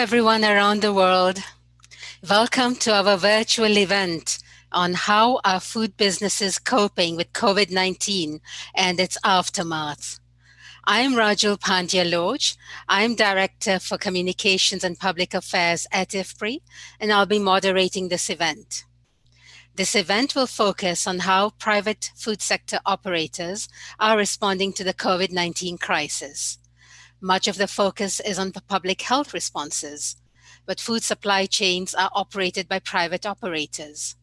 everyone around the world. Welcome to our virtual event on how are food businesses coping with COVID-19 and its aftermath. I'm Rajul Pandya-Lodge. I'm Director for Communications and Public Affairs at IFPRI, and I'll be moderating this event. This event will focus on how private food sector operators are responding to the COVID-19 crisis. Much of the focus is on the public health responses, but food supply chains are operated by private operators.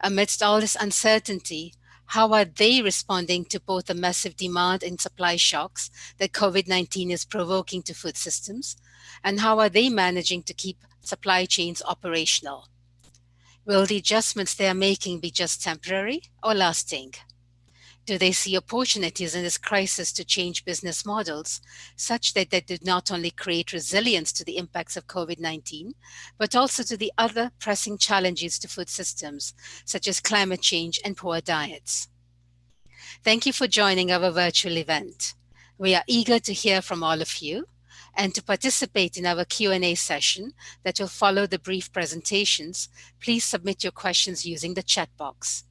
Amidst all this uncertainty, how are they responding to both the massive demand and supply shocks that COVID-19 is provoking to food systems, and how are they managing to keep supply chains operational? Will the adjustments they are making be just temporary or lasting? Do they see opportunities in this crisis to change business models such that they do not only create resilience to the impacts of COVID-19, but also to the other pressing challenges to food systems, such as climate change and poor diets? Thank you for joining our virtual event. We are eager to hear from all of you and to participate in our Q&A session that will follow the brief presentations. Please submit your questions using the chat box.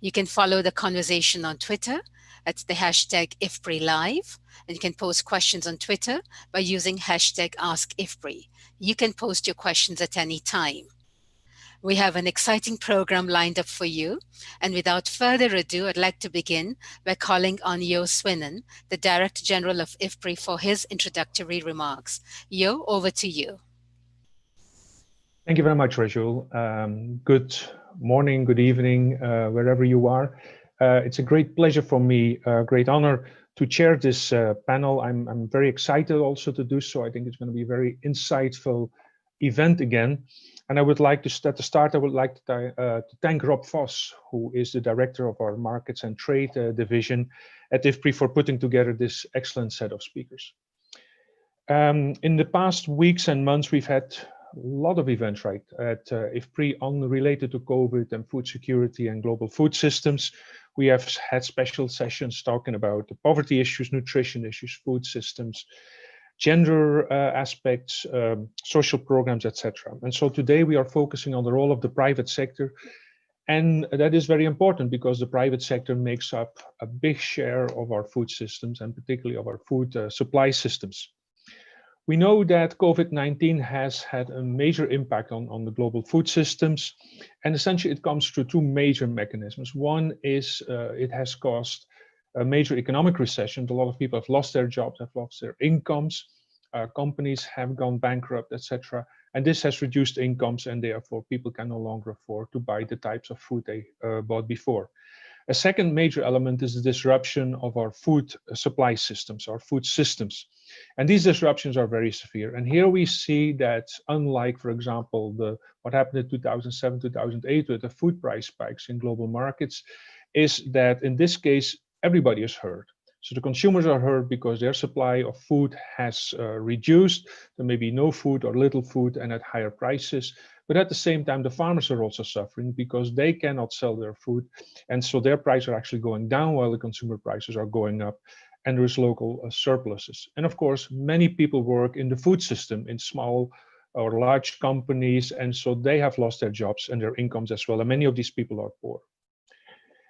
You can follow the conversation on Twitter at the hashtag IFPRILive, and you can post questions on Twitter by using hashtag AskIFPRI. You can post your questions at any time. We have an exciting program lined up for you, and without further ado, I'd like to begin by calling on Jo Swinnen, the Director General of IFPRI, for his introductory remarks. Jo, over to you. Thank you very much, Rajul. Good morning, good evening, wherever you are. It's a great pleasure for me, a great honor to chair this panel. I'm very excited also to do so. I think it's going to be a very insightful event again. And I would like to, at the start, I would like to thank Rob Vos, who is the director of our Markets and Trade division at IFPRI, for putting together this excellent set of speakers. In the past weeks and months, we've had a lot of events at IFPRI related to COVID and food security and global food systems. We have had special sessions talking about the poverty issues, nutrition issues, food systems, gender aspects, social programs, etc. And so today we are focusing on the role of the private sector. And that is very important because the private sector makes up a big share of our food systems and particularly of our food supply systems. We know that COVID-19 has had a major impact on the global food systems, and essentially it comes through two major mechanisms. One is it has caused a major economic recession. A lot of people have lost their jobs, have lost their incomes, companies have gone bankrupt, etc. And this has reduced incomes, and therefore people can no longer afford to buy the types of food they bought before. A second major element is the disruption of our food supply systems, our food systems. And these disruptions are very severe. And here we see that unlike, for example, what happened in 2007, 2008 with the food price spikes in global markets, is that in this case, everybody is hurt. So the consumers are hurt because their supply of food has reduced. There may be no food or little food and at higher prices. But at the same time, the farmers are also suffering because they cannot sell their food. And so their prices are actually going down while the consumer prices are going up. And there is local surpluses. And of course, many people work in the food system in small or large companies. And so they have lost their jobs and their incomes as well. And many of these people are poor.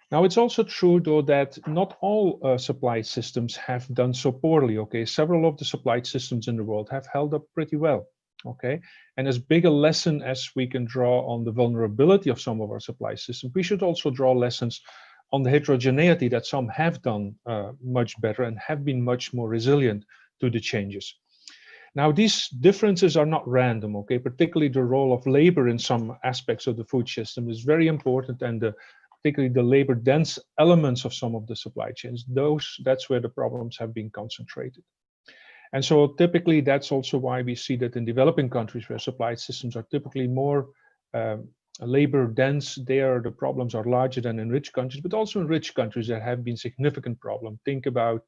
Now, it's also true, though, that not all supply systems have done so poorly. Okay, several of the supply systems in the world have held up pretty well. Okay, and as big a lesson as we can draw on the vulnerability of some of our supply systems, we should also draw lessons on the heterogeneity that some have done much better and have been much more resilient to the changes. Now, these differences are not random, okay? Particularly the role of labor in some aspects of the food system is very important, and particularly the labor-dense elements of some of the supply chains, that's where the problems have been concentrated. And so typically that's also why we see that in developing countries where supply systems are typically more labor dense, there the problems are larger than in rich countries, but also in rich countries there have been significant problems. Think about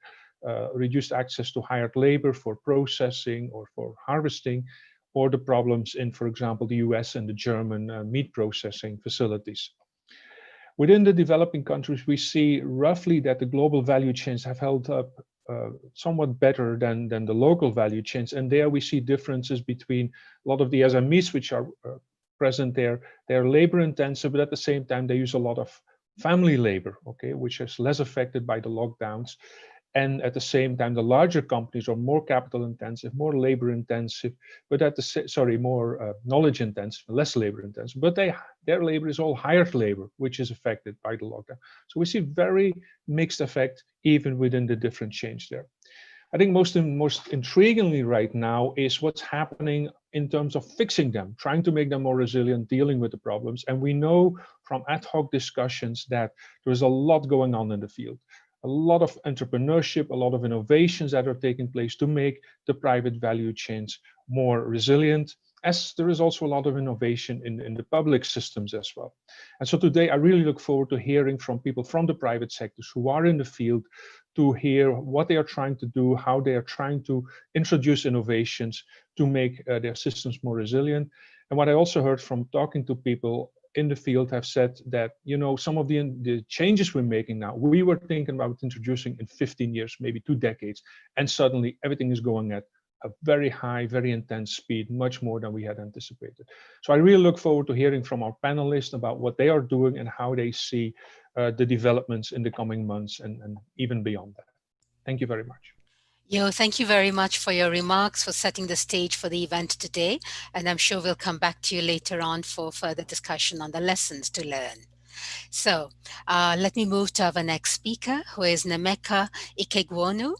reduced access to hired labor for processing or for harvesting, or the problems in, for example, the US and the German meat processing facilities. Within the developing countries, we see roughly that the global value chains have held up somewhat better than the local value chains. And there we see differences between a lot of the SMEs which are present there. They're labor intensive, but at the same time, they use a lot of family labor, okay, which is less affected by the lockdowns. And at the same time, the larger companies are more capital intensive, more labor intensive, but more knowledge intensive, less labor intensive. But their labor is all hired labor, which is affected by the lockdown. So we see very mixed effect even within the different chains there. I think most intriguingly right now is what's happening in terms of fixing them, trying to make them more resilient, dealing with the problems. And we know from ad hoc discussions that there's a lot going on in the field, a lot of entrepreneurship, a lot of innovations that are taking place to make the private value chains more resilient, as there is also a lot of innovation in the public systems as well. And so today I really look forward to hearing from people from the private sectors who are in the field, to hear what they are trying to do, how they are trying to introduce innovations to make their systems more resilient. And what I also heard from talking to people in the field have said that, you know, some of the changes we're making now, we were thinking about introducing in 15 years, maybe 2 decades, and suddenly everything is going at a very high, very intense speed, much more than we had anticipated. So I really look forward to hearing from our panelists about what they are doing and how they see the developments in the coming months and even beyond that. Thank you very much. Yo, thank you very much for your remarks, for setting the stage for the event today. And I'm sure we'll come back to you later on for further discussion on the lessons to learn. So let me move to our next speaker, who is Nemeka Ikegwonu.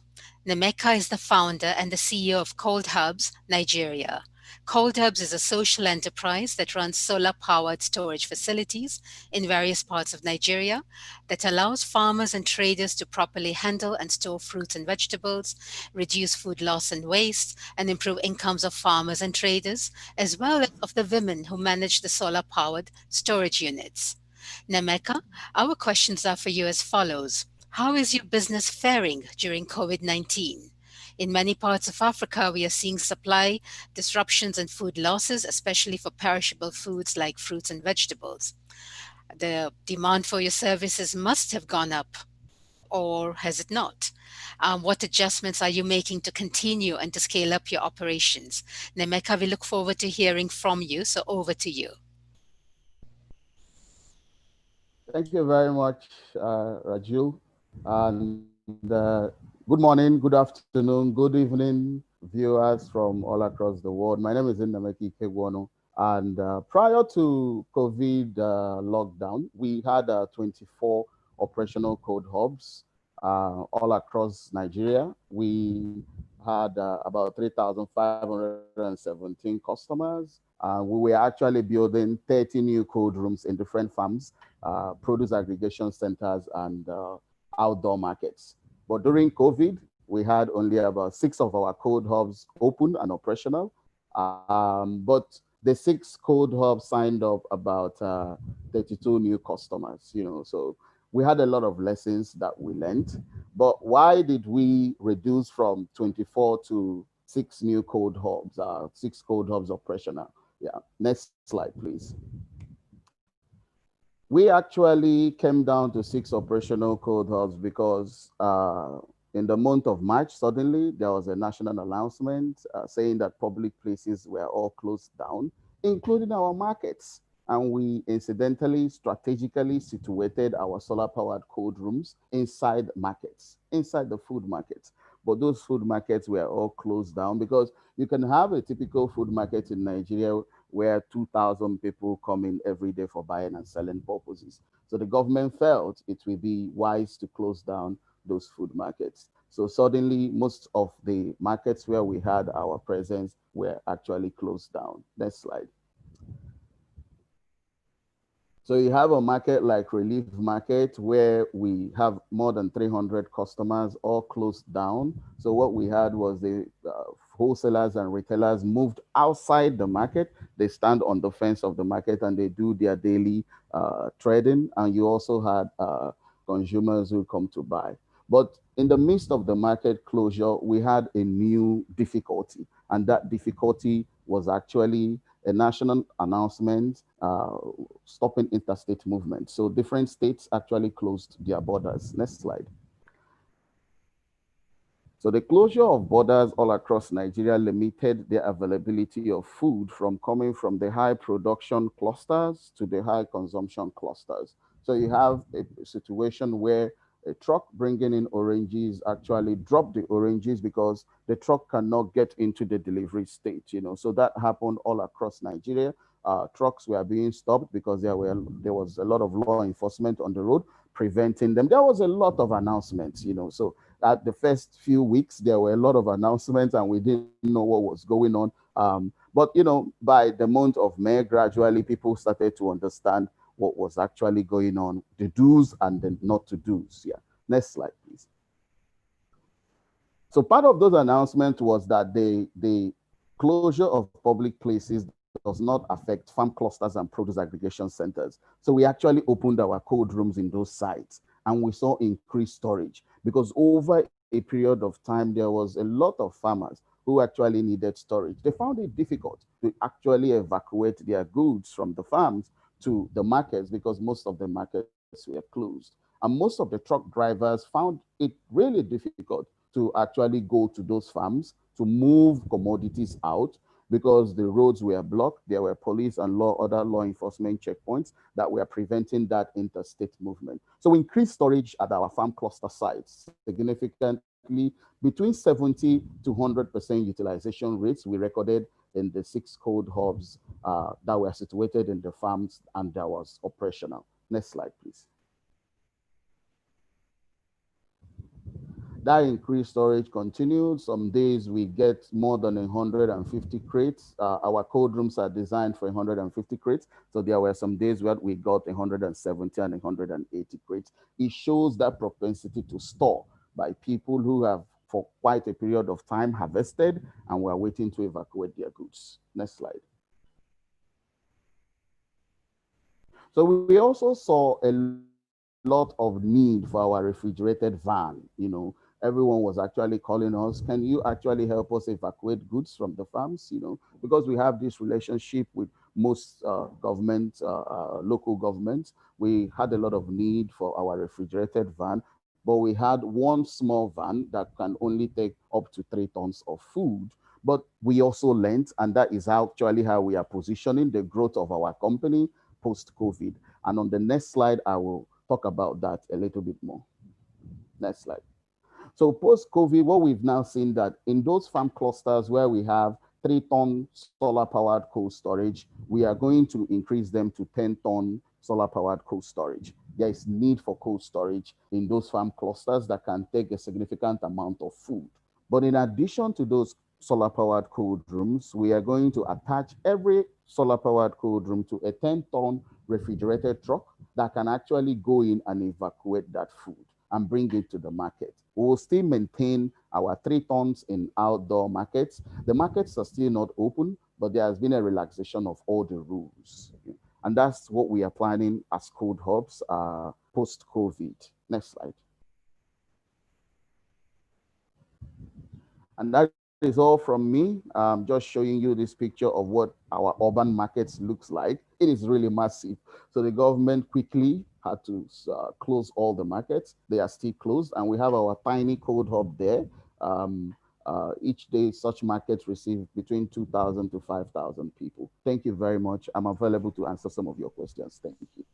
Nemeka is the founder and the CEO of Cold Hubs, Nigeria. Cold Hubs is a social enterprise that runs solar-powered storage facilities in various parts of Nigeria that allows farmers and traders to properly handle and store fruits and vegetables, reduce food loss and waste, and improve incomes of farmers and traders, as well as of the women who manage the solar-powered storage units. Nemeka, our questions are for you as follows. How is your business faring during COVID-19? In many parts of Africa, we are seeing supply disruptions and food losses, especially for perishable foods like fruits and vegetables. The demand for your services must have gone up, or has it not? What adjustments are you making to continue and to scale up your operations? Nemeka, we look forward to hearing from you, so over to you. Thank you very much, Raju. And good morning, good afternoon, good evening, viewers from all across the world. My name is Nnameki Kegwonu. And prior to COVID lockdown, we had 24 operational code hubs all across Nigeria. We had about 3,517 customers. We were actually building 30 new code rooms in different farms, produce aggregation centers, and outdoor markets. But during COVID, we had only about 6 of our code hubs open and operational. But the 6 code hubs signed up about 32 new customers, so we had a lot of lessons that we learned. But why did we reduce from 24 to 6 new code hubs, 6 code hubs operational? Yeah, next slide, please. We actually came down to 6 operational code hubs because in the month of March, suddenly there was a national announcement saying that public places were all closed down, including our markets. And we incidentally, strategically situated our solar-powered cold rooms inside markets, inside the food markets. But those food markets were all closed down because you can have a typical food market in Nigeria where 2,000 people come in every day for buying and selling purposes. So the government felt it would be wise to close down those food markets. So suddenly, most of the markets where we had our presence were actually closed down. Next slide. So you have a market like Relief Market where we have more than 300 customers all closed down. So what we had was the wholesalers and retailers moved outside the market. They stand on the fence of the market and they do their daily trading. And you also had consumers who come to buy. But in the midst of the market closure, we had a new difficulty. And that difficulty was actually a national announcement stopping interstate movement. So different states actually closed their borders. Next slide. So the closure of borders all across Nigeria limited the availability of food from coming from the high production clusters to the high consumption clusters. So you have a situation where a truck bringing in oranges actually dropped the oranges because the truck cannot get into the delivery state, So that happened all across Nigeria. Trucks were being stopped because there was a lot of law enforcement on the road preventing them. There was a lot of announcements, So at the first few weeks, there were a lot of announcements and we didn't know what was going on. But, by the month of May, gradually people started to understand what was actually going on, the do's and the not to do's. Yeah. Next slide, please. So part of those announcements was that the closure of public places does not affect farm clusters and produce aggregation centers. So we actually opened our cold rooms in those sites and we saw increased storage because over a period of time, there was a lot of farmers who actually needed storage. They found it difficult to actually evacuate their goods from the farms to the markets because most of the markets were closed. And most of the truck drivers found it really difficult to actually go to those farms to move commodities out because the roads were blocked. There were police and other law enforcement checkpoints that were preventing that interstate movement. So we increased storage at our farm cluster sites significantly between 70 to 100% utilization rates we recorded in the 6 cold hubs that were situated in the farms and that was operational. Next slide, please. That increased storage continued. Some days we get more than 150 crates. Our cold rooms are designed for 150 crates. So there were some days where we got 170 and 180 crates. It shows that propensity to store by people who have for quite a period of time harvested and were waiting to evacuate their goods. Next slide. So we also saw a lot of need for our refrigerated van. Everyone was actually calling us, can you actually help us evacuate goods from the farms? Because we have this relationship with most government, local governments, we had a lot of need for our refrigerated van, but we had one small van that can only take up to 3 tons of food. But we also learned, and that is actually how we are positioning the growth of our company post-COVID. And on the next slide, I will talk about that a little bit more. Next slide. So post-COVID, what we've now seen that in those farm clusters where we have 3-ton solar-powered cold storage, we are going to increase them to 10-ton solar-powered cold storage. There is need for cold storage in those farm clusters that can take a significant amount of food. But in addition to those solar-powered cold rooms, we are going to attach every solar-powered cold room to a 10-ton refrigerated truck that can actually go in and evacuate that food and bring it to the market. We will still maintain our 3 tons in outdoor markets. The markets are still not open, but there has been a relaxation of all the rules. And that's what we are planning as cold hubs post-COVID. Next slide. And that is all from me. Just showing you this picture of what our urban markets looks like. It is really massive. So the government quickly had to close all the markets. They are still closed, and we have our tiny cold hub there. Each day, such markets receive between 2,000 to 5,000 people. Thank you very much. I'm available to answer some of your questions. Thank you.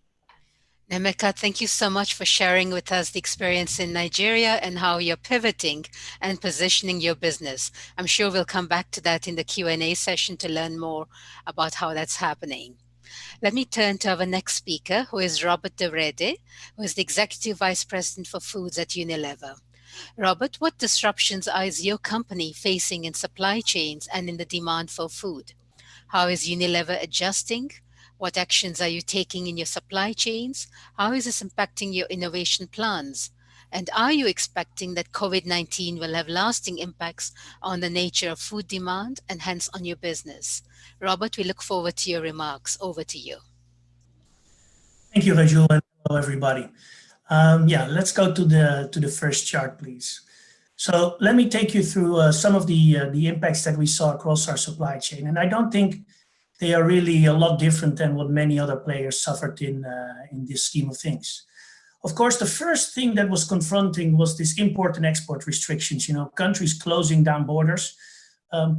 Nemeka, thank you so much for sharing with us the experience in Nigeria and how you're pivoting and positioning your business. I'm sure we'll come back to that in the Q&A session to learn more about how that's happening. Let me turn to our next speaker, who is Robert Derede, who is the Executive Vice President for Foods at Unilever. Robert, what disruptions is your company facing in supply chains and in the demand for food? How is Unilever adjusting? What actions are you taking in your supply chains? How is this impacting your innovation plans? And are you expecting that COVID-19 will have lasting impacts on the nature of food demand and hence on your business? Robert, we look forward to your remarks. Over to you. Thank you, Rajul, and hello, everybody. Let's go to the first chart, please. So let me take you through some of the impacts that we saw across our supply chain. And I don't think they are really a lot different than what many other players suffered in this scheme of things. Of course, the first thing that was confronting was this import and export restrictions, countries closing down borders,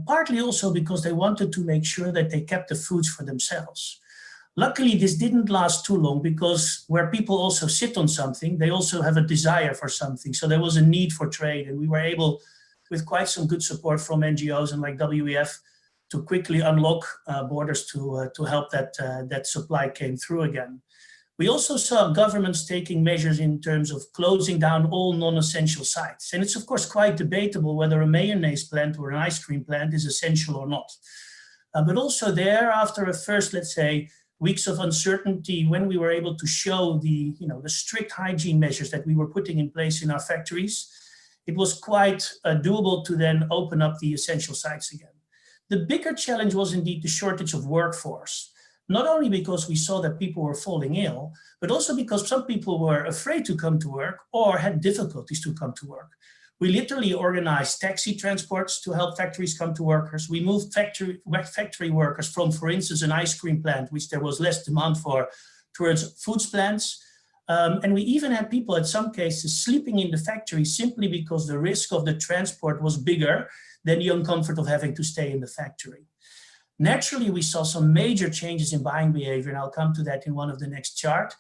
partly also because they wanted to make sure that they kept the foods for themselves. Luckily, this didn't last too long because where people also sit on something, they also have a desire for something. So there was a need for trade, and we were able, with quite some good support from NGOs and like WEF, to quickly unlock borders to help that supply came through again. We also saw governments taking measures in terms of closing down all non-essential sites. And it's of course quite debatable whether a mayonnaise plant or an ice cream plant is essential or not. But also there, after a first, let's say, weeks of uncertainty, when we were able to show the strict hygiene measures that we were putting in place in our factories, it was quite doable to then open up the essential sites again. The bigger challenge was indeed the shortage of workforce, not only because we saw that people were falling ill, but also because some people were afraid to come to work or had difficulties to come to work. We literally organized taxi transports to help factories come to workers. We moved factory workers from, for instance, an ice cream plant, which there was less demand for, towards foods plants. And we even had people, in some cases, sleeping in the factory simply because the risk of the transport was bigger than the uncomfort of having to stay in the factory. Naturally, we saw some major changes in buying behavior, and I'll come to that in one of the next chart.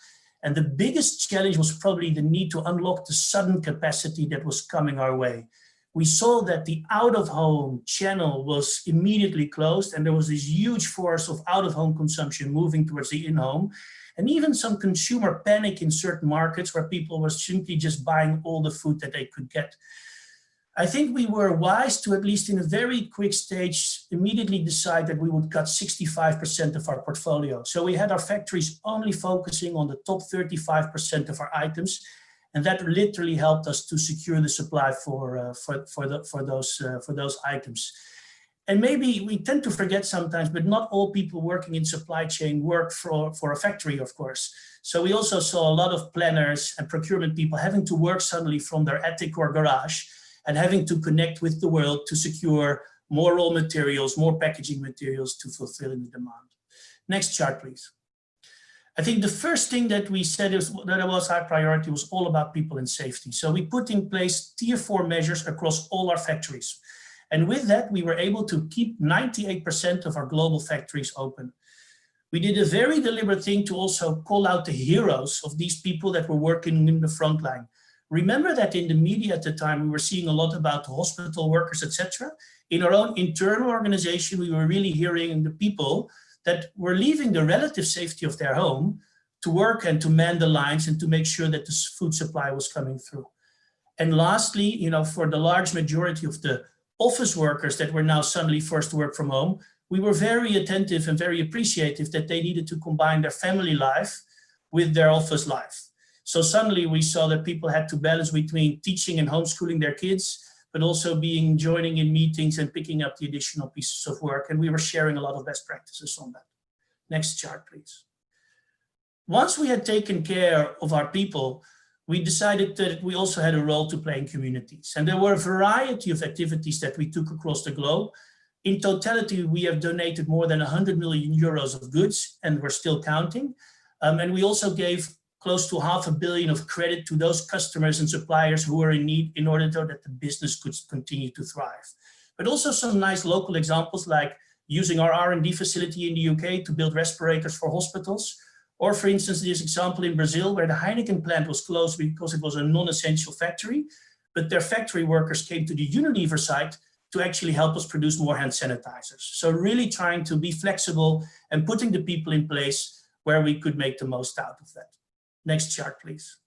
And the biggest challenge was probably the need to unlock the sudden capacity that was coming our way. We saw that the out-of-home channel was immediately closed, and there was this huge force of out-of-home consumption moving towards the in-home, and even some consumer panic in certain markets where people were simply just buying all the food that they could get. I think we were wise to, at least in a very quick stage, immediately decide that we would cut 65% of our portfolio. So we had our factories only focusing on the top 35% of our items, and that literally helped us to secure the supply for those items. And maybe we tend to forget sometimes, but not all people working in supply chain work for a factory, of course. So we also saw a lot of planners and procurement people having to work suddenly from their attic or garage, and having to connect with the world to secure more raw materials, more packaging materials to fulfill the demand. Next chart, please. I think the first thing that we said that was our priority was all about people and safety. So we put in place tier 4 measures across all our factories. And with that, we were able to keep 98% of our global factories open. We did a very deliberate thing to also call out the heroes of these people that were working in the front line. Remember that in the media at the time, we were seeing a lot about hospital workers, etc. In our own internal organization, we were really hearing the people that were leaving the relative safety of their home to work and to man the lines and to make sure that the food supply was coming through. And lastly, for the large majority of the office workers that were now suddenly forced to work from home, we were very attentive and very appreciative that they needed to combine their family life with their office life. So suddenly we saw that people had to balance between teaching and homeschooling their kids, but also joining in meetings and picking up the additional pieces of work. And we were sharing a lot of best practices on that. Next chart, please. Once we had taken care of our people, we decided that we also had a role to play in communities. And there were a variety of activities that we took across the globe. In totality, we have donated more than 100 million euros of goods, and we're still counting. And we also gave close to $500 million of credit to those customers and suppliers who were in need in order that the business could continue to thrive. But also some nice local examples like using our R&D facility in the UK to build respirators for hospitals. Or for instance, this example in Brazil where the Heineken plant was closed because it was a non-essential factory, but their factory workers came to the Unilever site to actually help us produce more hand sanitizers. So really trying to be flexible and putting the people in place where we could make the most out of that. Next chart, please.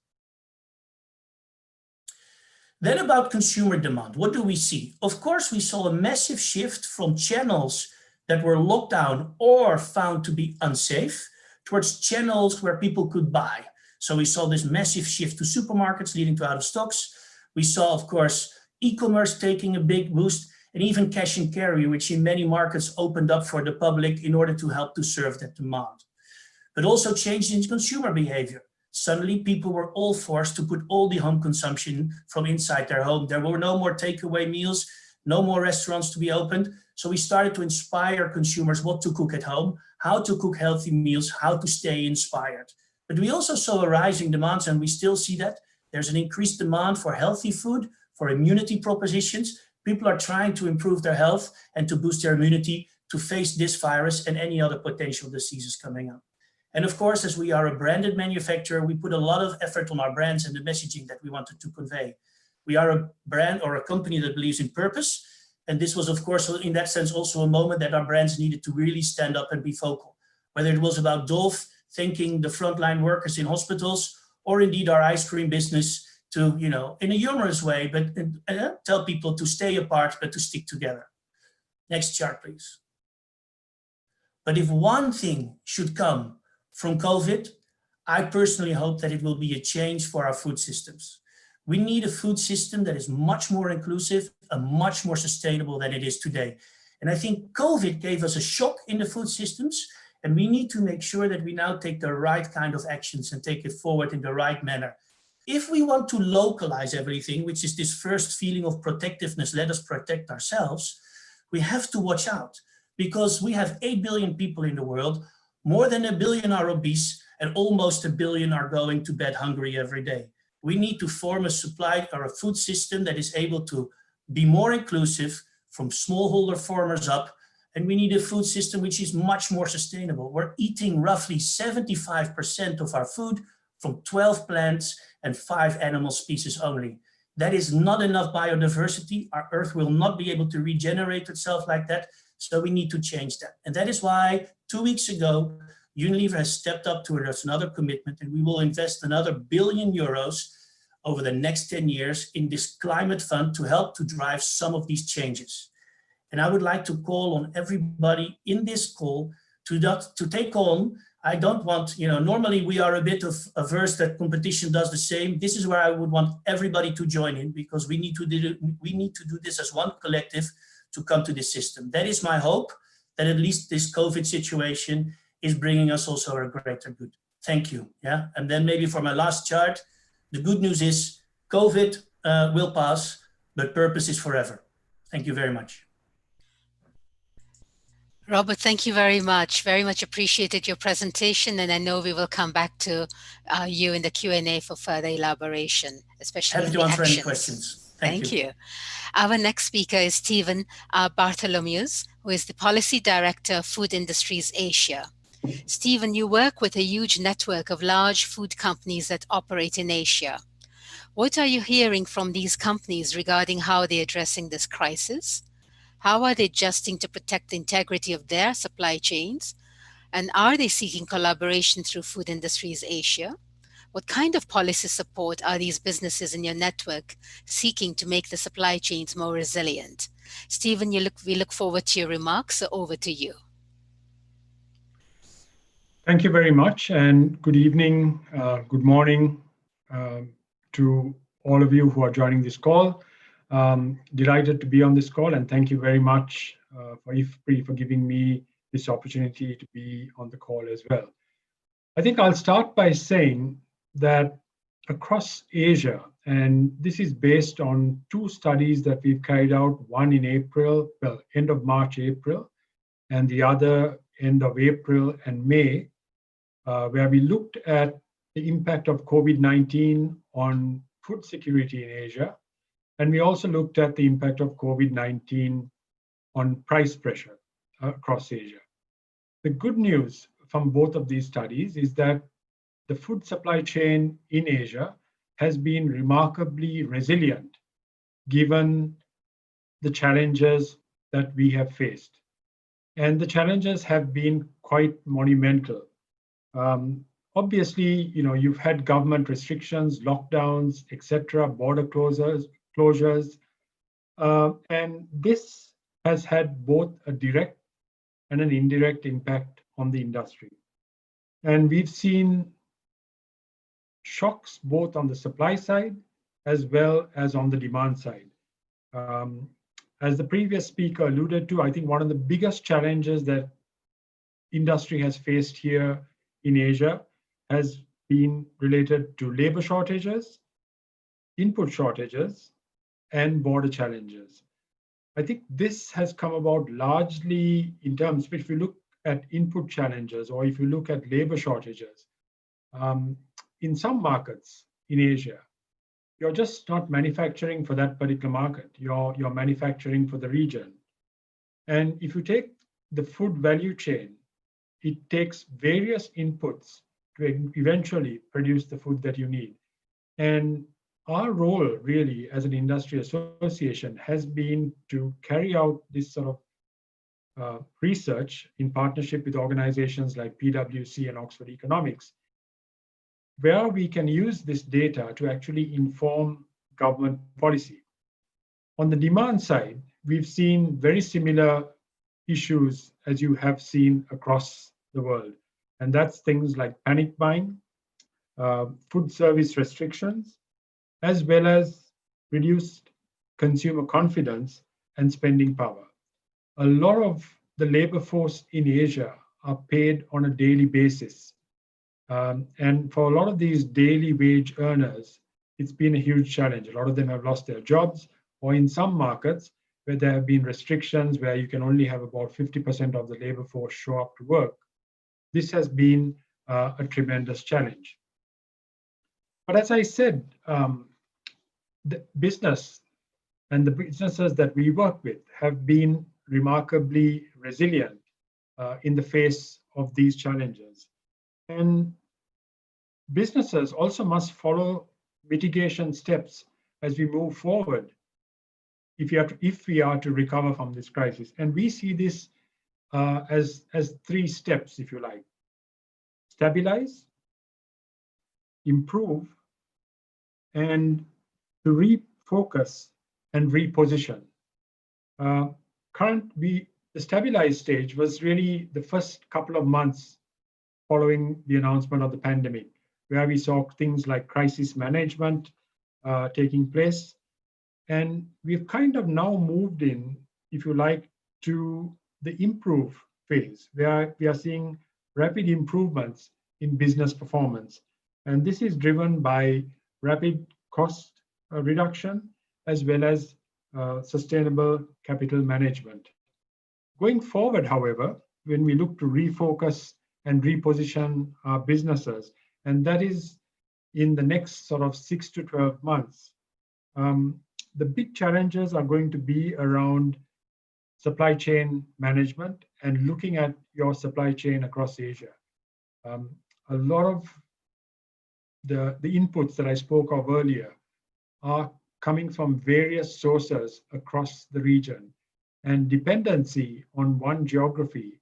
Then about consumer demand, what do we see? Of course, we saw a massive shift from channels that were locked down or found to be unsafe towards channels where people could buy. So we saw this massive shift to supermarkets leading to out of stocks. We saw, of course, e-commerce taking a big boost, and even cash and carry, which in many markets opened up for the public in order to help to serve that demand. But also changes in consumer behavior. Suddenly, people were all forced to put all the home consumption from inside their home. There were no more takeaway meals, no more restaurants to be opened. So we started to inspire consumers what to cook at home, how to cook healthy meals, how to stay inspired. But we also saw a rising demands, and we still see that. There's an increased demand for healthy food, for immunity propositions. People are trying to improve their health and to boost their immunity to face this virus and any other potential diseases coming up. And of course, as we are a branded manufacturer, we put a lot of effort on our brands and the messaging that we wanted to convey. We are a brand or a company that believes in purpose. And this was, of course, in that sense, also a moment that our brands needed to really stand up and be vocal. Whether it was about Dove thanking the frontline workers in hospitals, or indeed our ice cream business to, in a humorous way, but tell people to stay apart, but to stick together. Next chart, please. But if one thing should come from COVID, I personally hope that it will be a change for our food systems. We need a food system that is much more inclusive and much more sustainable than it is today. And I think COVID gave us a shock in the food systems, and we need to make sure that we now take the right kind of actions and take it forward in the right manner. If we want to localize everything, which is this first feeling of protectiveness, let us protect ourselves, we have to watch out, because we have 8 billion people in the world, more than 1 billion are obese, and almost 1 billion are going to bed hungry every day. We need to form a supply or a food system that is able to be more inclusive from smallholder farmers up, and we need a food system which is much more sustainable. We're eating roughly 75% of our food from 12 plants and 5 animal species only. That is not enough biodiversity. Our earth will not be able to regenerate itself like that, so we need to change that. And that is why 2 weeks ago, Unilever has stepped up towards another commitment, and we will invest another €1 billion over the next 10 years in this climate fund to help to drive some of these changes. And I would like to call on everybody in this call to take on. I don't want, normally we are a bit of averse that competition does the same. This is where I would want everybody to join in, because we need to do this as one collective to come to this system. That is my hope, that at least this COVID situation is bringing us also a greater good. Thank you. Yeah. And then maybe for my last chart, the good news is COVID will pass, but purpose is forever. Thank you very much. Robert, thank you very much. Very much appreciated your presentation, and I know we will come back to you in the Q&A for further elaboration, especially happy to answer any questions. Thank you. Our next speaker is Stephen Bartholomews, who is the Policy Director of Food Industries Asia. Stephen, you work with a huge network of large food companies that operate in Asia. What are you hearing from these companies regarding how they're addressing this crisis? How are they adjusting to protect the integrity of their supply chains? And are they seeking collaboration through Food Industries Asia? What kind of policy support are these businesses in your network seeking to make the supply chains more resilient? Stephen, we look forward to your remarks, so over to you. Thank you very much, and good evening, good morning to all of you who are joining this call. Delighted to be on this call, and thank you very much for IFPRI for giving me this opportunity to be on the call as well. I think I'll start by saying that across Asia, and this is based on 2 studies that we've carried out, one in April, well, end of March, April, and the other end of April and May, where we looked at the impact of COVID-19 on food security in Asia. And we also looked at the impact of COVID-19 on price pressure across Asia. The good news from both of these studies is that the food supply chain in Asia has been remarkably resilient given the challenges that we have faced. And the challenges have been quite monumental. Obviously, you've had government restrictions, lockdowns, etc., border closures, and this has had both a direct and an indirect impact on the industry. And we've seen shocks both on the supply side as well as on the demand side. As the previous speaker alluded to, I think one of the biggest challenges that industry has faced here in Asia has been related to labor shortages, input shortages, and border challenges. I think this has come about largely in terms, if we look at input challenges or if you look at labor shortages, In some markets in Asia, you're just not manufacturing for that particular market. You're manufacturing for the region. And if you take the food value chain, it takes various inputs to eventually produce the food that you need. And our role really as an industry association has been to carry out this sort of research in partnership with organizations like PwC and Oxford Economics, where we can use this data to actually inform government policy. On the demand side, we've seen very similar issues as you have seen across the world. And that's things like panic buying, food service restrictions, as well as reduced consumer confidence and spending power. A lot of the labor force in Asia are paid on a daily basis. And for a lot of these daily wage earners, it's been a huge challenge. A lot of them have lost their jobs, or in some markets where there have been restrictions where you can only have about 50% of the labor force show up to work. This has been a tremendous challenge. But as I said, the business and the businesses that we work with have been remarkably resilient in the face of these challenges. And businesses also must follow mitigation steps as we move forward if we are to recover from this crisis. And we see this as 3 steps, if you like: stabilize, improve, and to refocus and reposition. The stabilize stage was really the first couple of months following the announcement of the pandemic, where we saw things like crisis management taking place. And we've kind of now moved in, if you like, to the improve phase, where we are seeing rapid improvements in business performance. And this is driven by rapid cost reduction, as well as sustainable capital management. Going forward, however, when we look to refocus and reposition our businesses, and that is in the next sort of 6 to 12 months, the big challenges are going to be around supply chain management and looking at your supply chain across Asia. A lot of the inputs that I spoke of earlier are coming from various sources across the region, and dependency on one geography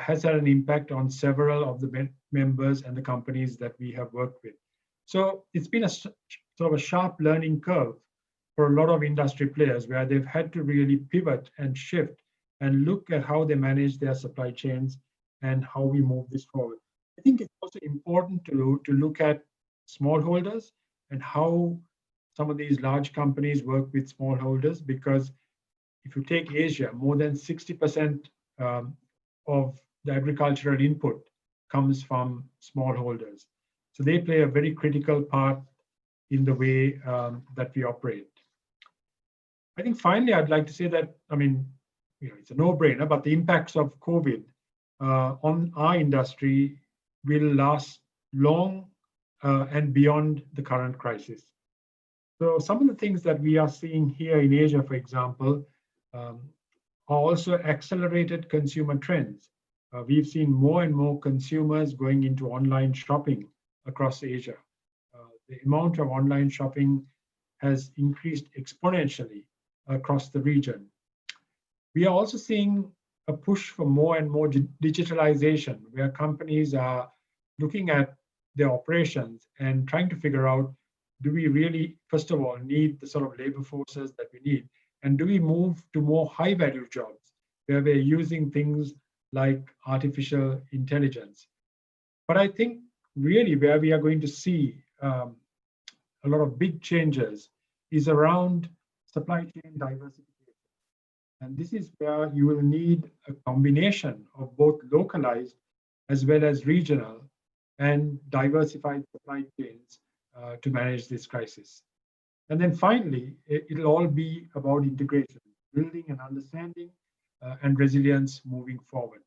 has had an impact on several of the members and the companies that we have worked with. So it's been a sort of a sharp learning curve for a lot of industry players, where they've had to really pivot and shift and look at how they manage their supply chains and how we move this forward. I think it's also important to look at smallholders and how some of these large companies work with smallholders, because if you take Asia, more than 60% of the agricultural input comes from smallholders. So they play a very critical part in the way that we operate. I think finally, I'd like to say that, I mean, it's a no-brainer, but the impacts of COVID on our industry will last long and beyond the current crisis. So some of the things that we are seeing here in Asia, for example, are also accelerated consumer trends. We've seen more and more consumers going into online shopping across Asia. The amount of online shopping has increased exponentially across the region. We are also seeing a push for more and more digitalization, where companies are looking at their operations and trying to figure out, do we really, first of all, need the sort of labor forces that we need? And do we move to more high value jobs where we're using things like artificial intelligence? But I think really where we are going to see a lot of big changes is around supply chain diversification. And this is where you will need a combination of both localized as well as regional and diversified supply chains to manage this crisis. And then finally, it'll all be about integration, building and understanding and resilience moving forward.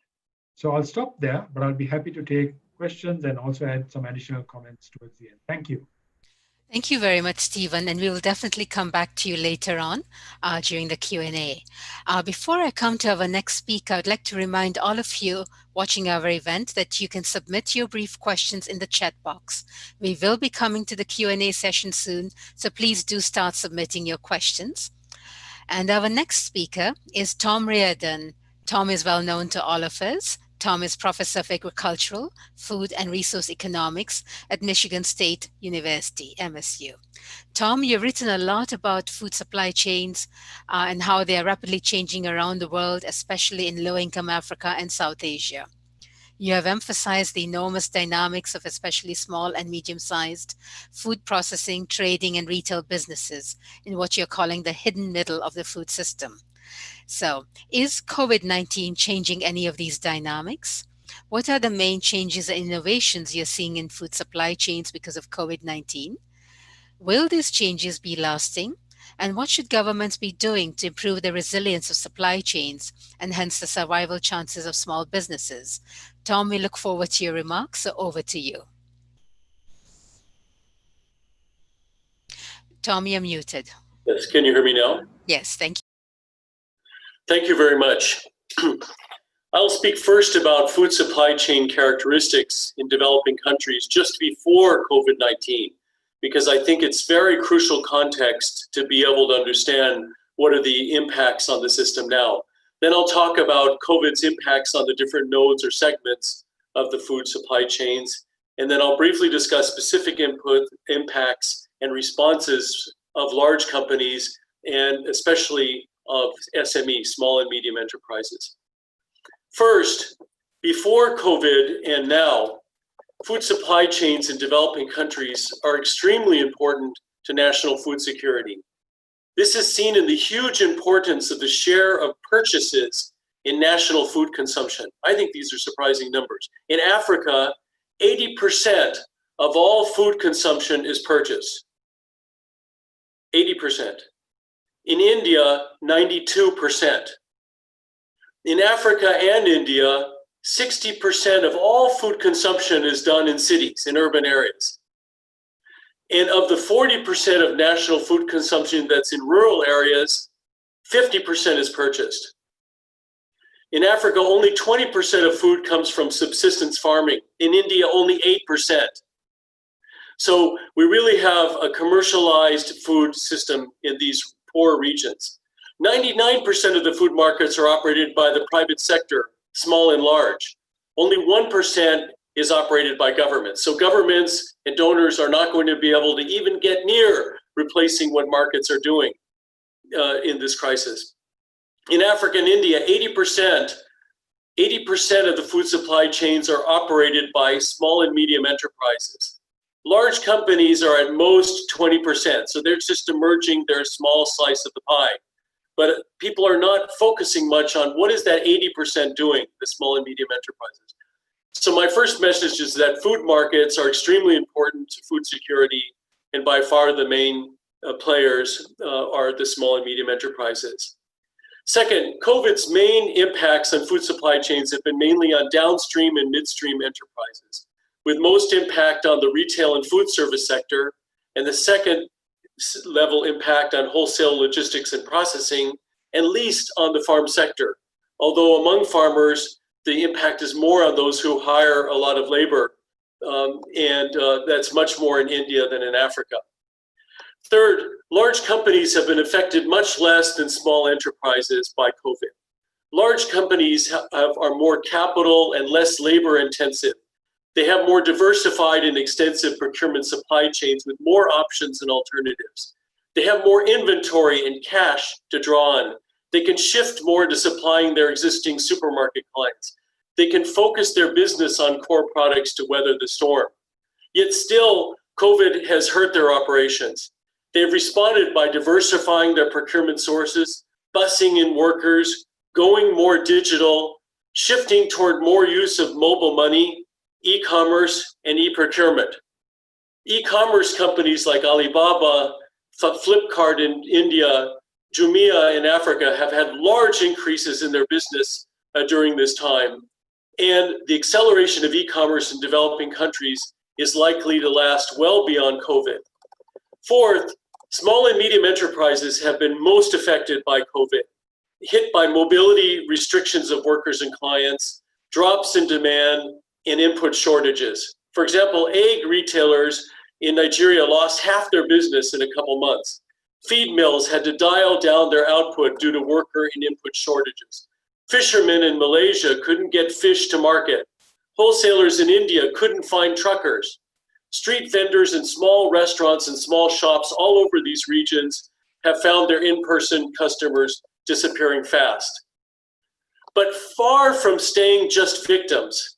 So I'll stop there, but I'll be happy to take questions and also add some additional comments towards the end. Thank you. Thank you very much, Stephen, and we will definitely come back to you later on during the Q&A. Before I come to our next speaker, I'd like to remind all of you watching our event that you can submit your brief questions in the chat box. We will be coming to the Q&A session soon, so please do start submitting your questions. And our next speaker is Tom Reardon. Tom is well known to all of us. Tom is Professor of Agricultural, Food and Resource Economics at Michigan State University, MSU. Tom, you've written a lot about food supply chains and how they are rapidly changing around the world, especially in low-income Africa and South Asia. You have emphasized the enormous dynamics of especially small and medium-sized food processing, trading, and retail businesses in what you're calling the hidden middle of the food system. So, is COVID-19 changing any of these dynamics? What are the main changes and innovations you're seeing in food supply chains because of COVID-19? Will these changes be lasting? And what should governments be doing to improve the resilience of supply chains and hence the survival chances of small businesses? Tom, we look forward to your remarks, so over to you. Tom, you're muted. Yes, can you hear me now? Yes, thank you. Thank you very much. I'll speak first about food supply chain characteristics in developing countries just before COVID-19, because I think it's very crucial context to be able to understand what are the impacts on the system now. Then I'll talk about COVID's impacts on the different nodes or segments of the food supply chains. And then I'll briefly discuss specific impacts and responses of large companies and especially of SMEs, small and medium enterprises. First, before COVID and now, food supply chains in developing countries are extremely important to national food security. This is seen in the huge importance of the share of purchases in national food consumption. I think these are surprising numbers. In Africa, 80% of all food consumption is purchased. 80%. In India, 92%. In Africa and India, 60% of all food consumption is done in cities, in urban areas. And of the 40% of national food consumption that's in rural areas, 50% is purchased. In Africa, only 20% of food comes from subsistence farming. In India, only 8%. So we really have a commercialized food system in these poor regions. 99% of the food markets are operated by the private sector, small and large. Only 1% is operated by governments. So governments and donors are not going to be able to even get near replacing what markets are doing in this crisis. In Africa and India, 80% of the food supply chains are operated by small and medium enterprises. Large companies are at most 20%, so they're just emerging their small slice of the pie. But people are not focusing much on what is that 80% doing, the small and medium enterprises. So my first message is that food markets are extremely important to food security, and by far the main players are the small and medium enterprises. Second, COVID's main impacts on food supply chains have been mainly on downstream and midstream enterprises, with most impact on the retail and food service sector, and the second level impact on wholesale logistics and processing, and least on the farm sector. Although among farmers, the impact is more on those who hire a lot of labor, and that's much more in India than in Africa. Third, large companies have been affected much less than small enterprises by COVID. Large companies are more capital and less labor intensive. They have more diversified and extensive procurement supply chains with more options and alternatives. They have more inventory and cash to draw on. They can shift more to supplying their existing supermarket clients. They can focus their business on core products to weather the storm. Yet still, COVID has hurt their operations. They've responded by diversifying their procurement sources, busing in workers, going more digital, shifting toward more use of mobile money, e-commerce, and e-procurement. E-commerce companies like Alibaba, Flipkart in India, Jumia in Africa have had large increases in their business during this time. and the acceleration of e-commerce in developing countries is likely to last well beyond COVID. Fourth, small and medium enterprises have been most affected by COVID, hit by mobility restrictions of workers and clients, drops in demand, and input shortages. For example, egg retailers in Nigeria lost half their business in a couple months. Feed mills had to dial down their output due to worker and input shortages. Fishermen in Malaysia couldn't get fish to market. Wholesalers in India couldn't find truckers. Street vendors and small restaurants and small shops all over these regions have found their in-person customers disappearing fast. But far from staying just victims,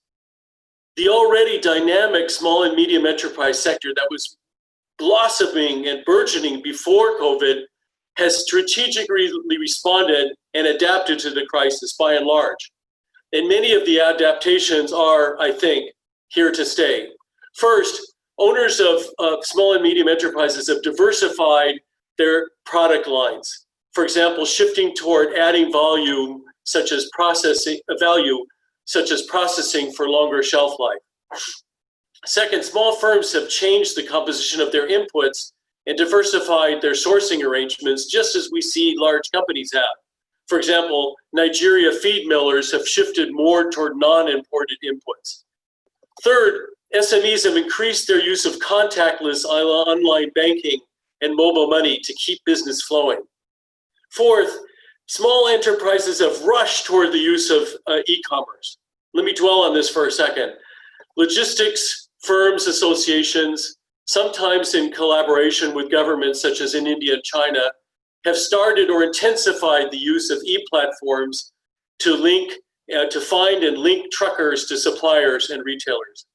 the already dynamic small and medium enterprise sector that was blossoming and burgeoning before COVID has strategically responded and adapted to the crisis by and large. And many of the adaptations are, I think, here to stay. First, owners of small and medium enterprises have diversified their product lines. For example, shifting toward adding volume, such as processing for longer shelf life. Second, small firms have changed the composition of their inputs and diversified their sourcing arrangements, just as we see large companies have. For example, Nigeria feed millers have shifted more toward non-imported inputs. Third, SMEs have increased their use of contactless online banking and mobile money to keep business flowing. Fourth, small enterprises have rushed toward the use of e-commerce. Let me dwell on this for a second. Logistics firms associations, sometimes in collaboration with governments such as in India and China, have started or intensified the use of e-platforms to find and link truckers to suppliers and retailers.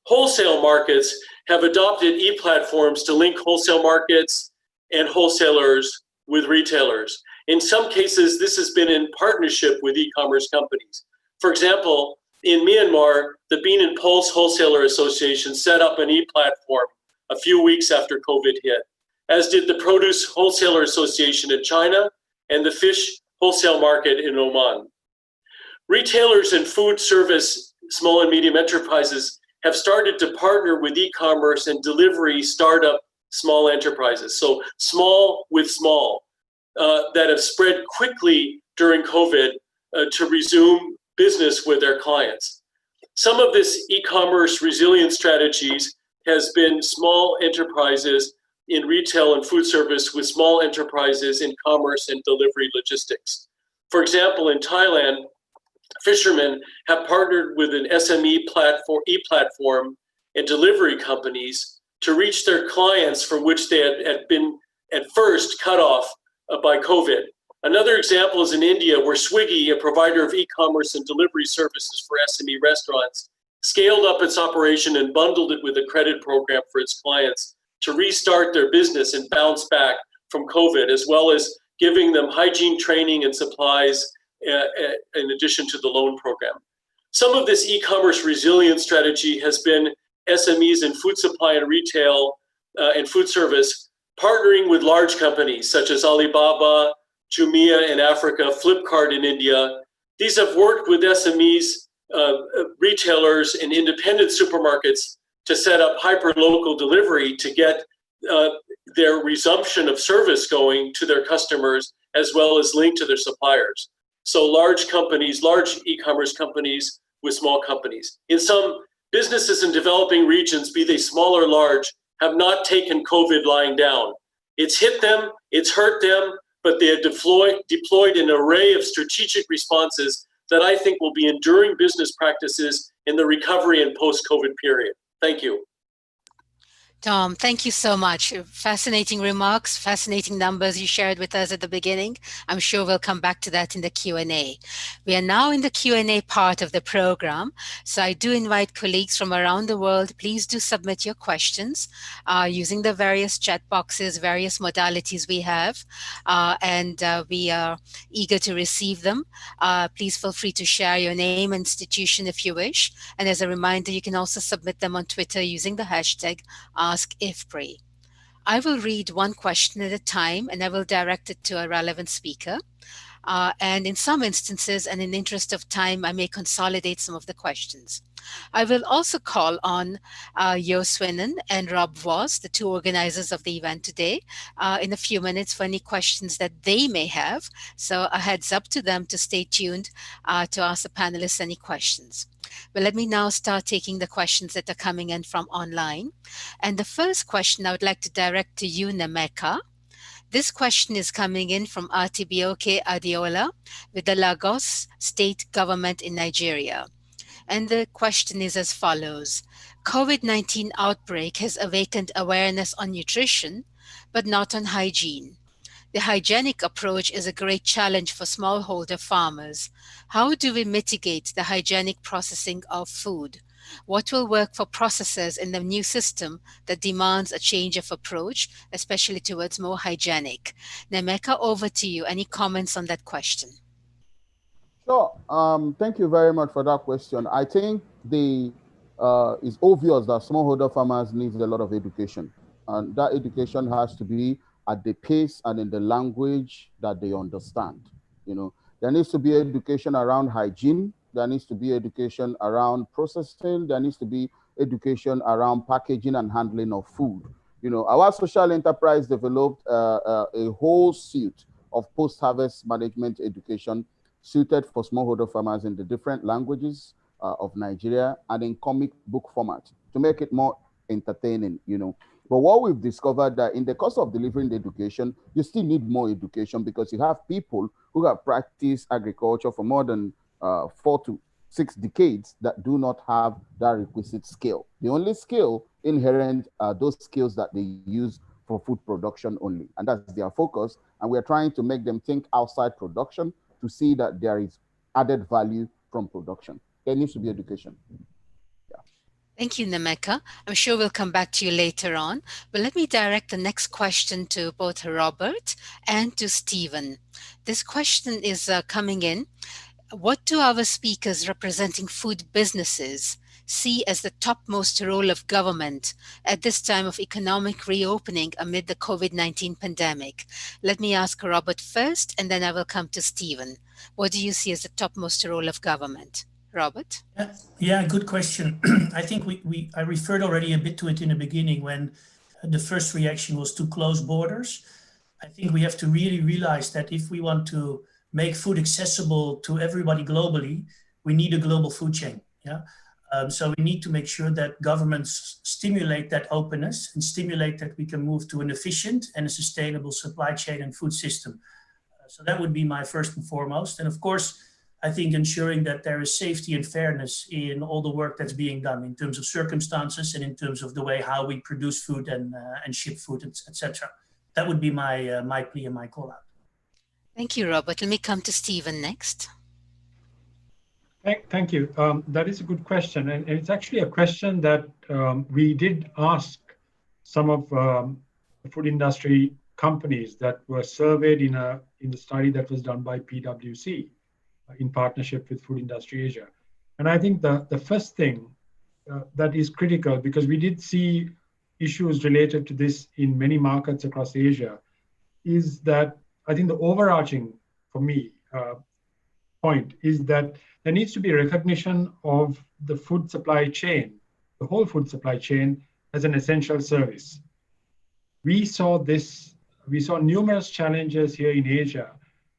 Wholesale markets have adopted e-platforms to link wholesale markets and wholesalers with retailers. In some cases, this has been in partnership with e-commerce companies. For example, in Myanmar, the Bean and Pulse Wholesaler Association set up an e-platform a few weeks after COVID hit, as did the Produce Wholesaler Association in China and the fish wholesale market in Oman. Retailers and food service small and medium enterprises have started to partner with e-commerce and delivery startup small enterprises, so small with small, that have spread quickly during COVID to resume business with their clients. Some of this e-commerce resilience strategies has been small enterprises in retail and food service with small enterprises in commerce and delivery logistics. For example, in Thailand, fishermen have partnered with an SME platform, e-platform and delivery companies to reach their clients from which they had been at first cut off by COVID. Another example is in India, where Swiggy, a provider of e-commerce and delivery services for SME restaurants, scaled up its operation and bundled it with a credit program for its clients to restart their business and bounce back from COVID, as well as giving them hygiene training and supplies in addition to the loan program. Some of this e-commerce resilience strategy has been SMEs in food supply and retail and food service partnering with large companies such as Alibaba, Jumia in Africa, Flipkart in India. These have worked with SMEs, retailers, and independent supermarkets to set up hyper-local delivery to get their resumption of service going to their customers, as well as link to their suppliers. So large companies, large e-commerce companies with small companies. In some businesses in developing regions, be they small or large, have not taken COVID lying down. It's hit them, it's hurt them, but they have deployed an array of strategic responses that I think will be enduring business practices in the recovery and post-COVID period. Thank you. Tom, thank you so much. Fascinating remarks, fascinating numbers you shared with us at the beginning. I'm sure we'll come back to that in the Q&A. We are now in the Q&A part of the program. So I do invite colleagues from around the world, please do submit your questions using the various chat boxes, various modalities we have, and we are eager to receive them. Please feel free to share your name and institution if you wish. And as a reminder, you can also submit them on Twitter using the hashtag #AskIFPRI. I will read one question at a time and I will direct it to a relevant speaker. and in some instances, and in the interest of time, I may consolidate some of the questions. I will also call on Jo Swinnen and Rob Voss, the two organizers of the event today, in a few minutes for any questions that they may have. So a heads up to them to stay tuned to ask the panelists any questions. But let me now start taking the questions that are coming in from online. And the first question I would like to direct to you, Nemeka. This question is coming in from Atibioke Adiola with the Lagos State Government in Nigeria. And the question is as follows. COVID-19 outbreak has awakened awareness on nutrition, but not on hygiene. The hygienic approach is a great challenge for smallholder farmers. How do we mitigate the hygienic processing of food? What will work for processors in the new system that demands a change of approach, especially towards more hygienic? Nemeka, over to you. Any comments on that question? Sure. Thank you very much for that question. I think it's obvious that smallholder farmers need a lot of education, and that education has to be at the pace and in the language that they understand. You know, there needs to be education around hygiene. There needs to be education around processing. There needs to be education around packaging and handling of food. You know, our social enterprise developed a whole suite of post-harvest management education suited for smallholder farmers in the different languages of Nigeria and in comic book format to make it more entertaining, you know. But what we've discovered that in the course of delivering the education, you still need more education because you have people who have practiced agriculture for more than 4 to 6 decades that do not have that requisite skill. The only skill inherent are those skills that they use for food production only, and that's their focus. And we're trying to make them think outside production to see that there is added value from production. There needs to be education. Thank you, Nemeka. I'm sure we'll come back to you later on, but let me direct the next question to both Robert and to Stephen. This question is coming in. What do our speakers representing food businesses see as the topmost role of government at this time of economic reopening amid the COVID-19 pandemic? Let me ask Robert first, and then I will come to Stephen. What do you see as the topmost role of government? Robert? Yeah, good question. I think I referred already a bit to it in the beginning when the first reaction was to close borders. I think we have to really realize that if we want to make food accessible to everybody globally, we need a global food chain. Yeah. So we need to make sure that governments stimulate that openness and stimulate that we can move to an efficient and a sustainable supply chain and food system. So that would be my first and foremost. And of course, I think ensuring that there is safety and fairness in all the work that's being done in terms of circumstances and in terms of the way how we produce food and ship food, etc. That would be my plea and my call out. Thank you, Robert. Let me come to Stephen next. Thank you. That is a good question. And it's actually a question that we did ask some of the food industry companies that were surveyed in the study that was done by PwC in partnership with Food Industry Asia. And I think the first thing that is critical, because we did see issues related to this in many markets across Asia, is that I think the overarching, for me, point is that there needs to be recognition of the food supply chain, the whole food supply chain, as an essential service. We saw numerous challenges here in Asia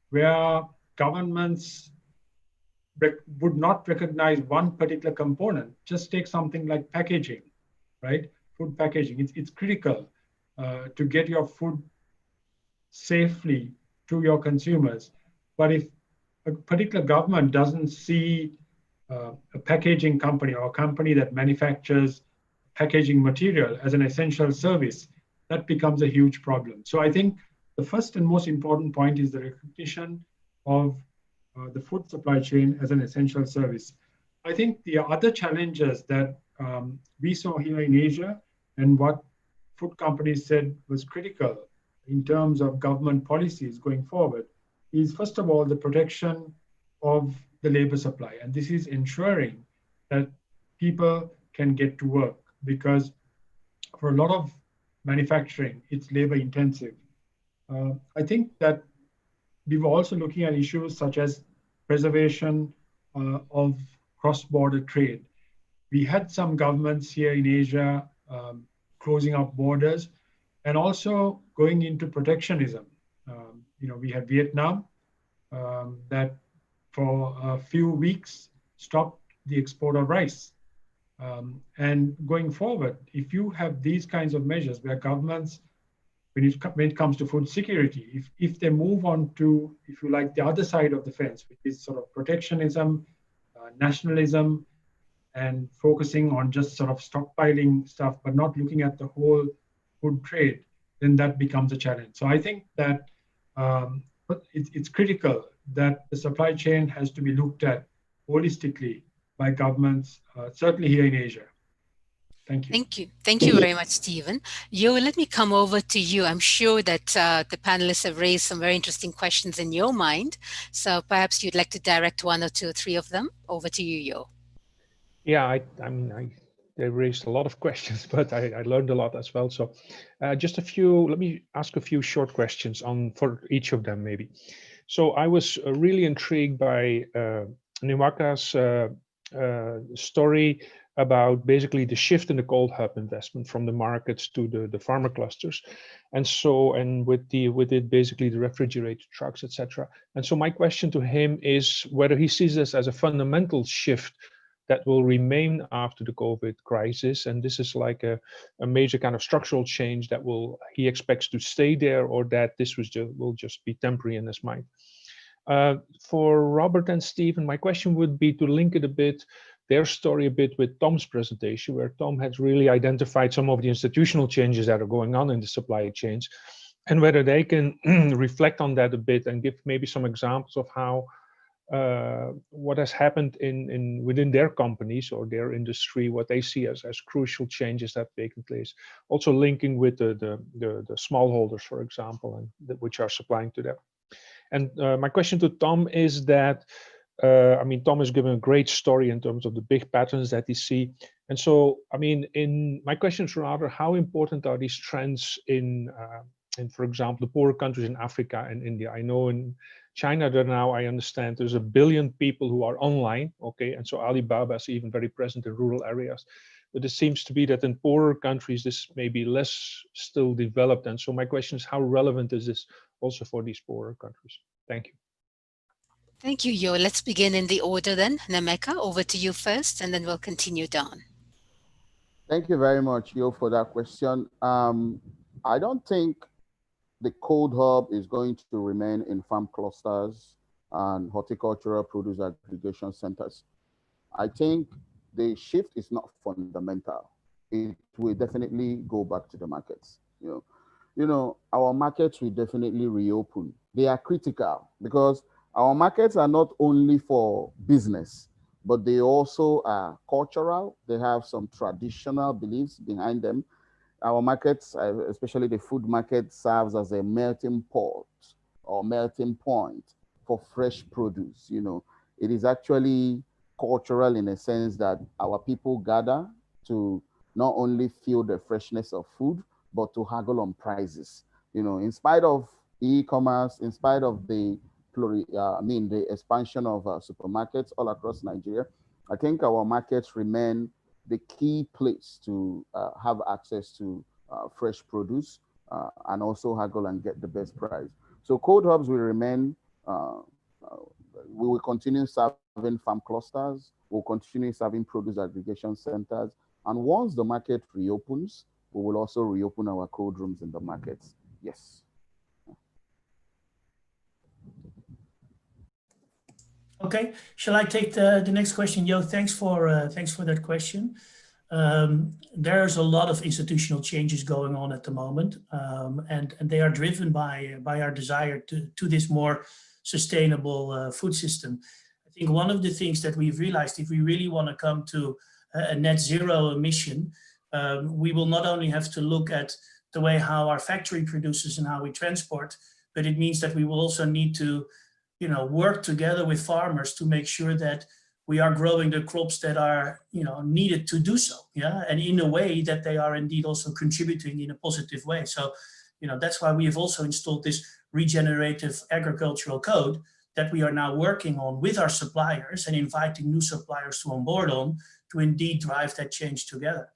where governments would not recognize one particular component. Just take something like packaging, right? Food packaging. It's critical to get your food safely to your consumers. But if a particular government doesn't see a packaging company or a company that manufactures packaging material as an essential service, that becomes a huge problem. So I think the first and most important point is the recognition of the food supply chain as an essential service. I think the other challenges that we saw here in Asia and what food companies said was critical in terms of government policies going forward is, first of all, the protection of the labor supply. And this is ensuring that people can get to work, because for a lot of manufacturing, it's labor intensive. I think that we were also looking at issues such as preservation of cross-border trade. We had some governments here in Asia closing up borders and also going into protectionism. We had Vietnam that for a few weeks stopped the export of rice. And going forward, if you have these kinds of measures where governments, when it comes to food security, if they move on to, if you like, the other side of the fence, which is sort of protectionism, nationalism, and focusing on just sort of stockpiling stuff, but not looking at the whole food trade, then that becomes a challenge. So I think that it's critical that the supply chain has to be looked at holistically by governments, certainly here in Asia. Thank you. Thank you. Thank you very much, Stephen. Yo, let me come over to you. I'm sure that the panelists have raised some very interesting questions in your mind. So perhaps you'd like to direct one or two or three of them over to you, Yo. Yeah, they raised a lot of questions, but I learned a lot as well. So just a few, let me ask a few short questions for each of them maybe. So I was really intrigued by Nimaka's story about basically the shift in the cold hub investment from the markets to the farmer clusters, and with it basically the refrigerated trucks, etc. And so my question to him is whether he sees this as a fundamental shift that will remain after the COVID crisis, and this is like a major kind of structural change that he expects to stay there, or that this will just be temporary in his mind. For Robert and Stephen, my question would be to link it a bit, their story a bit with Tom's presentation, where Tom had really identified some of the institutional changes that are going on in the supply chains, and whether they can reflect on that a bit and give maybe some examples of how what has happened within their companies or their industry, what they see as crucial changes that have taken place. Also linking with the smallholders, for example, and which are supplying to them. And my question to Tom is that, I mean, Tom has given a great story in terms of the big patterns that he see. And so, I mean, my question is rather, how important are these trends in, for example, the poorer countries in Africa and India? I know in China there now, I understand there's 1 billion people who are online, okay? And so Alibaba is even very present in rural areas. But it seems to be that in poorer countries, this may be less still developed. And so my question is, how relevant is this also for these poorer countries? Thank you. Thank you, Yo. Let's begin in the order then. Nemeka, over to you first, and then we'll continue down. Thank you very much, Yo, for that question. I don't think the cold hub is going to remain in farm clusters and horticultural produce aggregation centers. I think the shift is not fundamental. It will definitely go back to the markets. You know, our markets will definitely reopen. They are critical because our markets are not only for business, but they also are cultural. They have some traditional beliefs behind them. Our markets, especially the food market, serves as a melting pot or melting point for fresh produce. You know, it is actually cultural in a sense that our people gather to not only feel the freshness of food, but to haggle on prices. You know, in spite of e-commerce, in spite of the expansion of supermarkets all across Nigeria, I think our markets remain the key place to have access to fresh produce and also haggle and get the best price. So cold hubs will remain, we will continue serving farm clusters, we'll continue serving produce aggregation centers. And once the market reopens, we will also reopen our cold rooms in the markets. Yes. Okay, shall I take the next question? Yo, thanks for that question. There's a lot of institutional changes going on at the moment, and they are driven by our desire to this more sustainable food system. I think one of the things that we've realized, if we really want to come to a net zero emission, we will not only have to look at the way how our factory produces and how we transport, but it means that we will also need to, you know, work together with farmers to make sure that we are growing the crops that are, you know, needed to do so, yeah, and in a way that they are indeed also contributing in a positive way. So, you know, that's why we have also installed this regenerative agricultural code that we are now working on with our suppliers and inviting new suppliers to on board on to indeed drive that change together.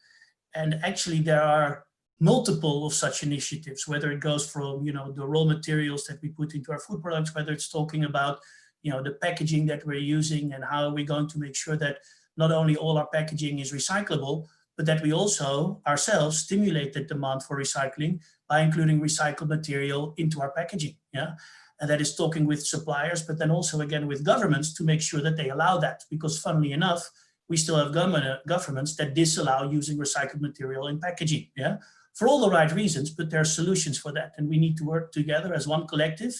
And actually there are multiple of such initiatives, whether it goes from, the raw materials that we put into our food products, whether it's talking about, the packaging that we're using and how are we going to make sure that not only all our packaging is recyclable, but that we also ourselves stimulate the demand for recycling by including recycled material into our packaging. Yeah. And that is talking with suppliers, but then also again with governments to make sure that they allow that, because funnily enough, we still have governments that disallow using recycled material in packaging, yeah, for all the right reasons, but there are solutions for that. And we need to work together as one collective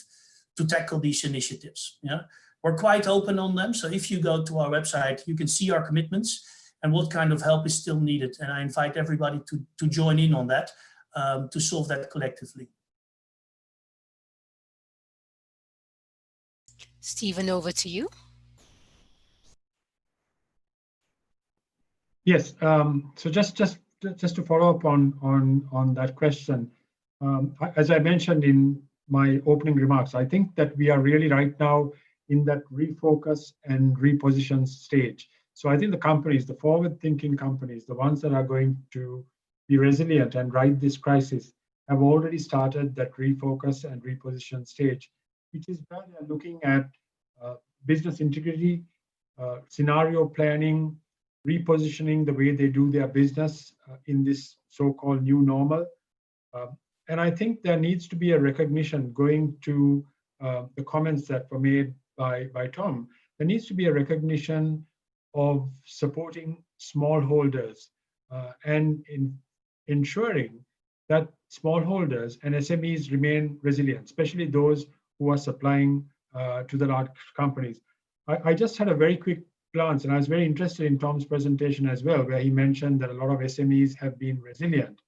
to tackle these initiatives, yeah. We're quite open on them. So if you go to our website, you can see our commitments and what kind of help is still needed. And I invite everybody to join in on that, to solve that collectively. Stephen, over to you. Yes. So just to follow up on that question, as I mentioned in my opening remarks, I think that we are really right now in that refocus and reposition stage. So I think the companies, the forward-thinking companies, the ones that are going to be resilient and ride this crisis, have already started that refocus and reposition stage, which is where they're looking at business integrity, scenario planning, repositioning the way they do their business in this so-called new normal. And I think there needs to be a recognition, going to the comments that were made by Tom, there needs to be a recognition of supporting smallholders and in ensuring that smallholders and SMEs remain resilient, especially those who are supplying to the large companies. I just had a very quick glance, and I was very interested in Tom's presentation as well, where he mentioned that a lot of SMEs have been resilient,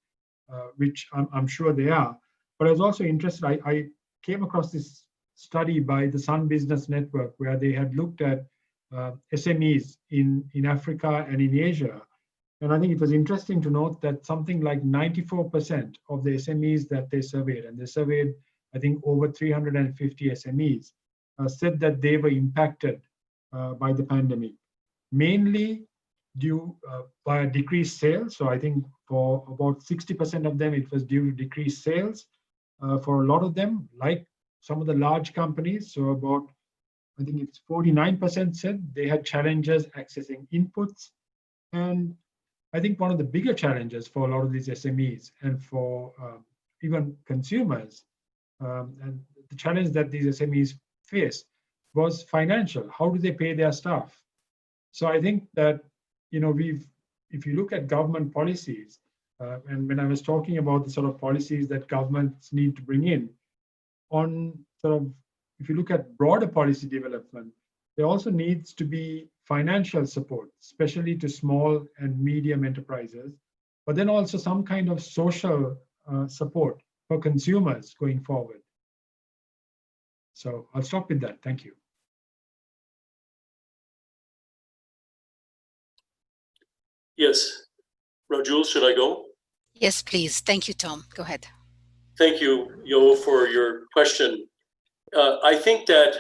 which I'm sure they are. But I was also interested, I came across this study by the Sun Business Network, where they had looked at SMEs in Africa and in Asia. And I think it was interesting to note that something like 94% of the SMEs that they surveyed, and they surveyed, I think, over 350 SMEs, said that they were impacted by the pandemic, mainly due by decreased sales. So I think for about 60% of them, it was due to decreased sales. For a lot of them, like some of the large companies, so about, I think it's 49% said they had challenges accessing inputs. And I think one of the bigger challenges for a lot of these SMEs and for even consumers, and the challenge that these SMEs faced was financial. How do they pay their staff? So I think that, if you look at government policies, and when I was talking about the sort of policies that governments need to bring in, if you look at broader policy development, there also needs to be financial support, especially to small and medium enterprises, but then also some kind of social support for consumers going forward. So I'll stop with that. Thank you. Yes. Rajul, should I go? Yes, please. Thank you, Tom. Go ahead. Thank you, Yo, for your question. I think that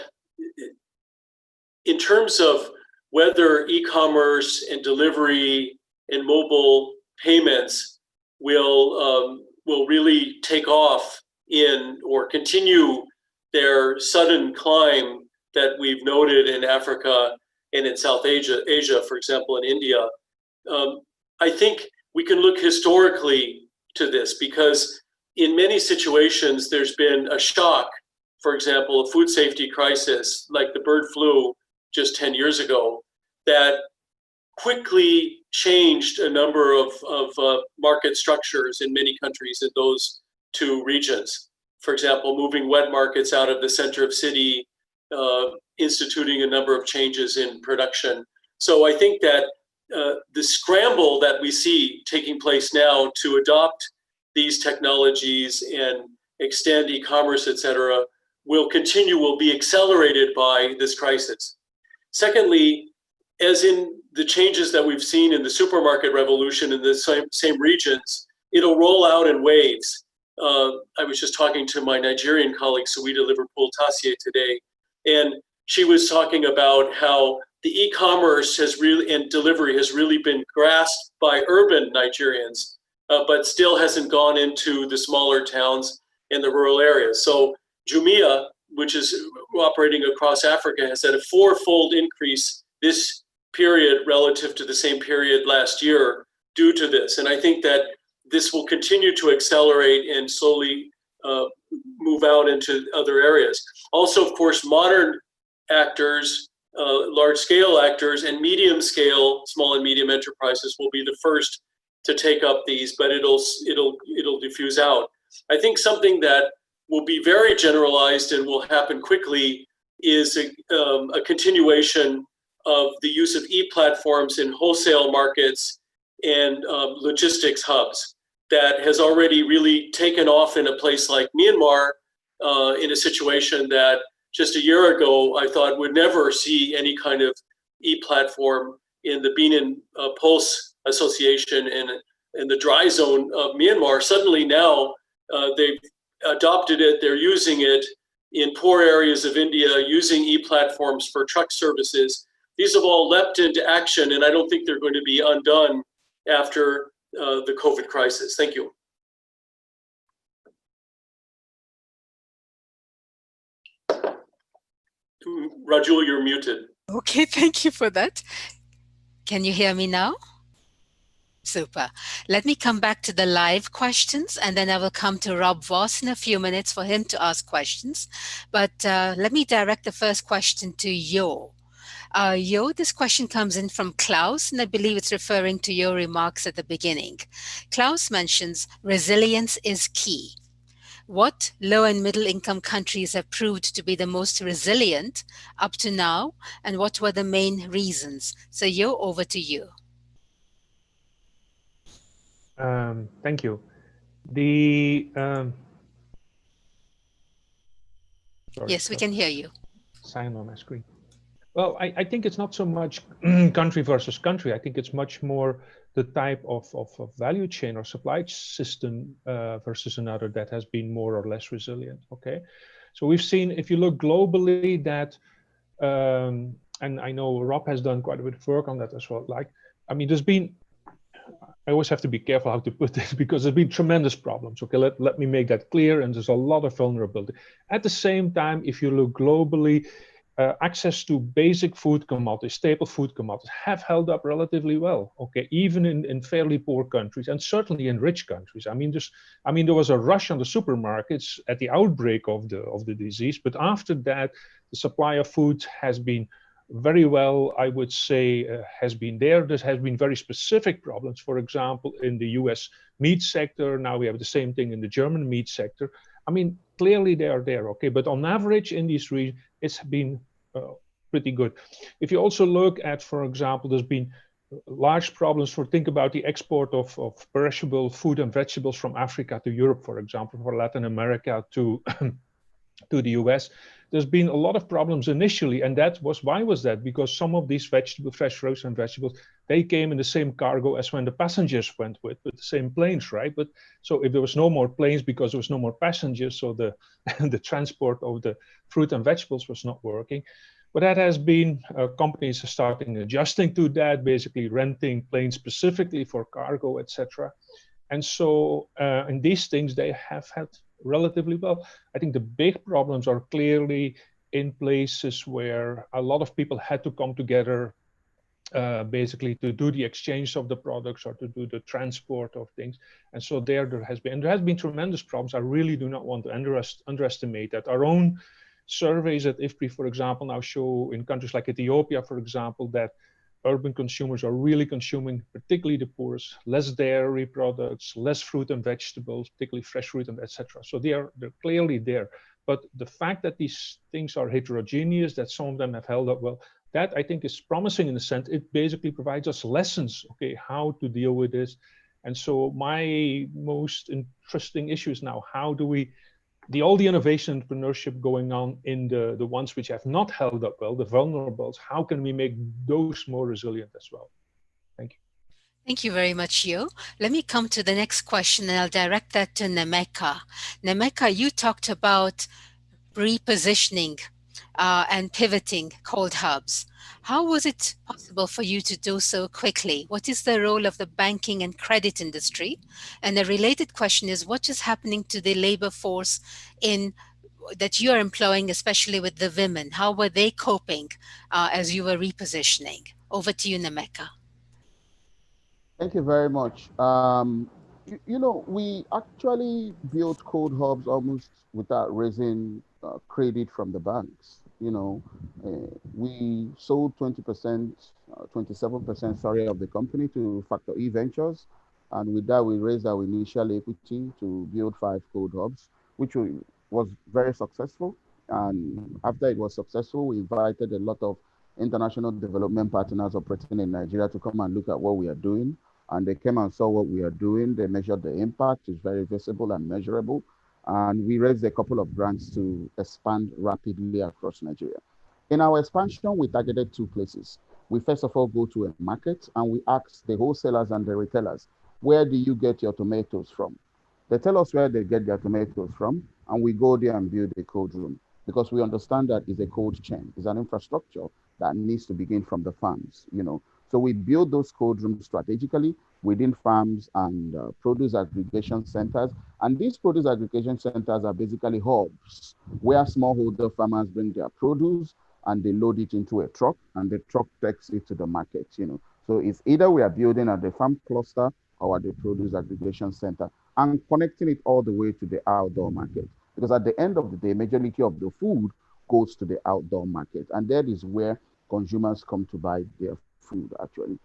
in terms of whether e-commerce and delivery and mobile payments will really take off in or continue their sudden climb that we've noted in Africa and in South Asia, for example, in India, I think we can look historically to this, because in many situations there's been a shock. For example, a food safety crisis like the bird flu just 10 years ago that quickly changed a number of market structures in many countries in those two regions. For example, moving wet markets out of the center of city, instituting a number of changes in production. So I think that the scramble that we see taking place now to adopt these technologies and extend e-commerce, et cetera, will continue, will be accelerated by this crisis. Secondly, as in the changes that we've seen in the supermarket revolution in the same regions, it'll roll out in waves. I was just talking to my Nigerian colleague, Sawida Liverpool Tassier, today, and she was talking about how the e-commerce has really, and delivery has really been grasped by urban Nigerians, but still hasn't gone into the smaller towns and the rural areas. So Jumia, which is operating across Africa, has had a fourfold increase this period relative to the same period last year due to this. And I think that this will continue to accelerate and slowly move out into other areas. Also, of course, modern actors, large-scale actors, and medium-scale small and medium enterprises will be the first to take up these, but it'll diffuse out. I think something that will be very generalized and will happen quickly is a continuation of the use of e-platforms in wholesale markets and logistics hubs that has already really taken off in a place like Myanmar, in a situation that just a year ago I thought would never see any kind of e-platform in the Benin Pulse Association in the dry zone of Myanmar. Suddenly now they've adopted it, they're using it in poor areas of India, using e-platforms for truck services. These have all leapt into action, and I don't think they're going to be undone after the COVID crisis. Thank you. Rajul, you're muted. Okay, thank you for that. Can you hear me now? Super. Let me come back to the live questions, and then I will come to Rob Voss in a few minutes for him to ask questions. But let me direct the first question to Yo. Yo, this question comes in from Klaus, and I believe it's referring to your remarks at the beginning. Klaus mentions resilience is key. What low and middle income countries have proved to be the most resilient up to now, and what were the main reasons? So Yo, over to you. Thank you. The sorry, Yes, we can hear you. Sign on my screen. Well, I think it's not so much country versus country. I think it's much more the type of value chain or supply system versus another that has been more or less resilient. Okay, so we've seen, if you look globally, that, and I know Rob has done quite a bit of work on that as well. Like, I mean, there's been, I always have to be careful how to put this because there's been tremendous problems. Okay, let me make that clear. And there's a lot of vulnerability. At the same time, if you look globally, access to basic food commodities, staple food commodities, have held up relatively well. Okay, even in fairly poor countries, and certainly in rich countries. I mean, there was a rush on the supermarkets at the outbreak of the disease, but after that, the supply of food has been very well, I would say, has been there. There has been very specific problems. For example, in the US meat sector, now we have the same thing in the German meat sector. I mean, clearly they are there, okay, but on average in these regions, it's been pretty good. If you also look at, for example, there's been large problems think about the export of perishable food and vegetables from Africa to Europe, for example, for Latin America to the US. There's been a lot of problems initially, and why was that? Because some of these vegetables, fresh frozen vegetables, they came in the same cargo as when the passengers went with the same planes, right? But so if there was no more planes because there was no more passengers, so the the transport of the fruit and vegetables was not working. But that has been, companies are starting adjusting to that, basically renting planes specifically for cargo, etc. And so in these things, they have had relatively well. I think the big problems are clearly in places where a lot of people had to come together basically to do the exchange of the products or to do the transport of things. And so there has been tremendous problems. I really do not want to underestimate that. Our own surveys at IFPRI, for example, now show in countries like Ethiopia, for example, that urban consumers are really consuming, particularly the poorest, less dairy products, less fruit and vegetables, particularly fresh fruit and etc. So they're clearly there. But the fact that these things are heterogeneous, that some of them have held up well, that I think is promising in the sense it basically provides us lessons, okay, how to deal with this. And so my most interesting issue is now, how do we, all the innovation entrepreneurship going on in the ones which have not held up well, the vulnerables, how can we make those more resilient as well? Thank you. Thank you very much, Yo. Let me come to the next question, and I'll direct that to Nemeka. Nemeka, you talked about repositioning and pivoting cold hubs. How was it possible for you to do so quickly? What is the role of the banking and credit industry? And a related question is, what is happening to the labor force in that you are employing, especially with the women? How were they coping as you were repositioning? Over to you, Nemeka. Thank you very much. We actually built code hubs almost without raising credit from the banks. We sold 20%, 27%, sorry, of the company to Factor E Ventures. And with that, we raised our initial equity to build 5 code hubs, which was very successful. And after it was successful, we invited a lot of international development partners operating in Nigeria to come and look at what we are doing. And they came and saw what we are doing. They measured the impact. It's very visible and measurable. And we raised a couple of grants to expand rapidly across Nigeria. In our expansion, we targeted 2 places. We first of all go to a market and we ask the wholesalers and the retailers, where do you get your tomatoes from? They tell us where they get their tomatoes from, and we go there and build a cold room because we understand that it's a cold chain. It's an infrastructure that needs to begin from the farms. So we build those cold rooms strategically within farms and produce aggregation centers. And these produce aggregation centers are basically hubs where smallholder farmers bring their produce and they load it into a truck and the truck takes it to the market. So it's either we are building at the farm cluster or at the produce aggregation center and connecting it all the way to the outdoor market. Because at the end of the day, majority of the food goes to the outdoor market. And that is where consumers come to buy their food, actually.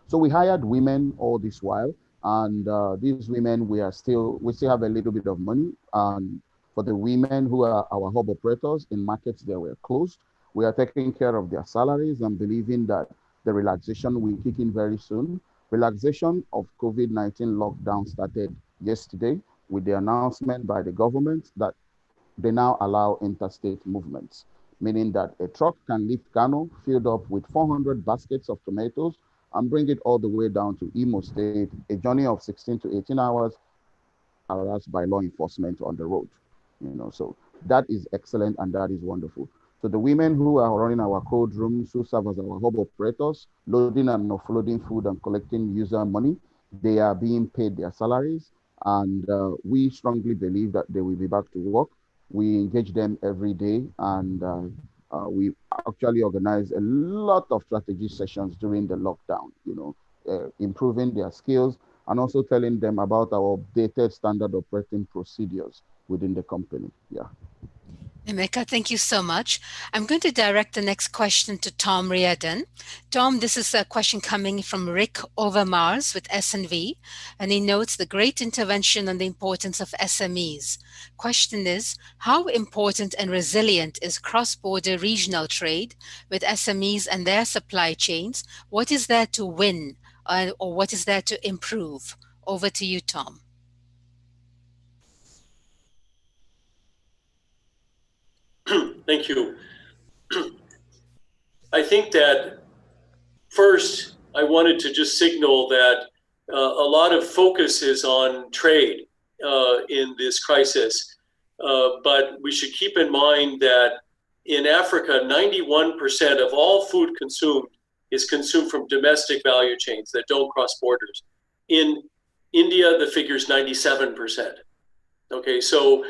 So we hired women all this while. And these women, we still have a little bit of money. And for the women who are our hub operators in markets that were closed, we are taking care of their salaries and believing that the relaxation will kick in very soon. Relaxation of COVID-19 lockdown started yesterday with the announcement by the government that they now allow interstate movements, meaning that a truck can leave Kano filled up with 400 baskets of tomatoes and bring it all the way down to Imo State, a journey of 16 to 18 hours, harassed by law enforcement on the road. So that is excellent and that is wonderful. So the women who are running our cold rooms, who serve as our hub operators, loading and offloading food and collecting user money, they are being paid their salaries. And we strongly believe that they will be back to work. We engage them every day, and we actually organize a lot of strategy sessions during the lockdown, improving their skills and also telling them about our updated standard operating procedures within the company. Yeah. Nemeka, thank you so much. I'm going to direct the next question to Tom Riordan. Tom, this is a question coming from Rick Overmars with SNV, and he notes the great intervention on the importance of SMEs. Question is, how important and resilient is cross-border regional trade with SMEs and their supply chains? What is there to win or what is there to improve? Over to you, Tom. Thank you. I think that first, I wanted to just signal that a lot of focus is on trade in this crisis. But we should keep in mind that in Africa, 91% of all food consumed is consumed from domestic value chains that don't cross borders. In India, the figure is 97%. Okay, so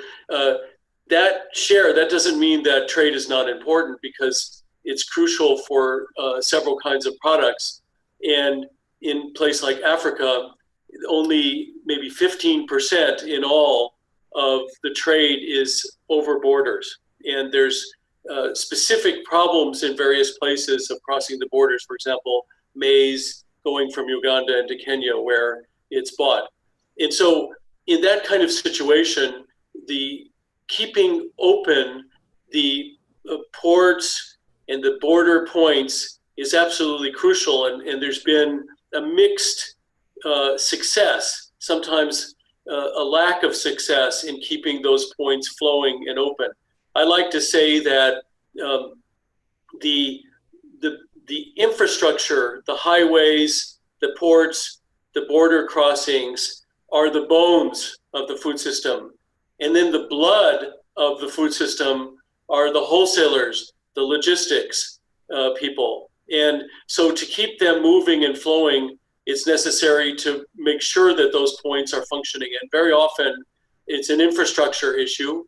that share, that doesn't mean that trade is not important because it's crucial for several kinds of products. And in a place like Africa, only maybe 15% in all of the trade is over borders. And there's specific problems in various places of crossing the borders. For example, maize going from Uganda into Kenya where it's bought. And so in that kind of situation, the keeping open the ports and the border points is absolutely crucial. And there's been a mixed success, sometimes a lack of success in keeping those points flowing and open. I like to say that the infrastructure, the highways, the ports, the border crossings are the bones of the food system. And then the blood of the food system are the wholesalers, the logistics people. And so to keep them moving and flowing, it's necessary to make sure that those points are functioning. And very often it's an infrastructure issue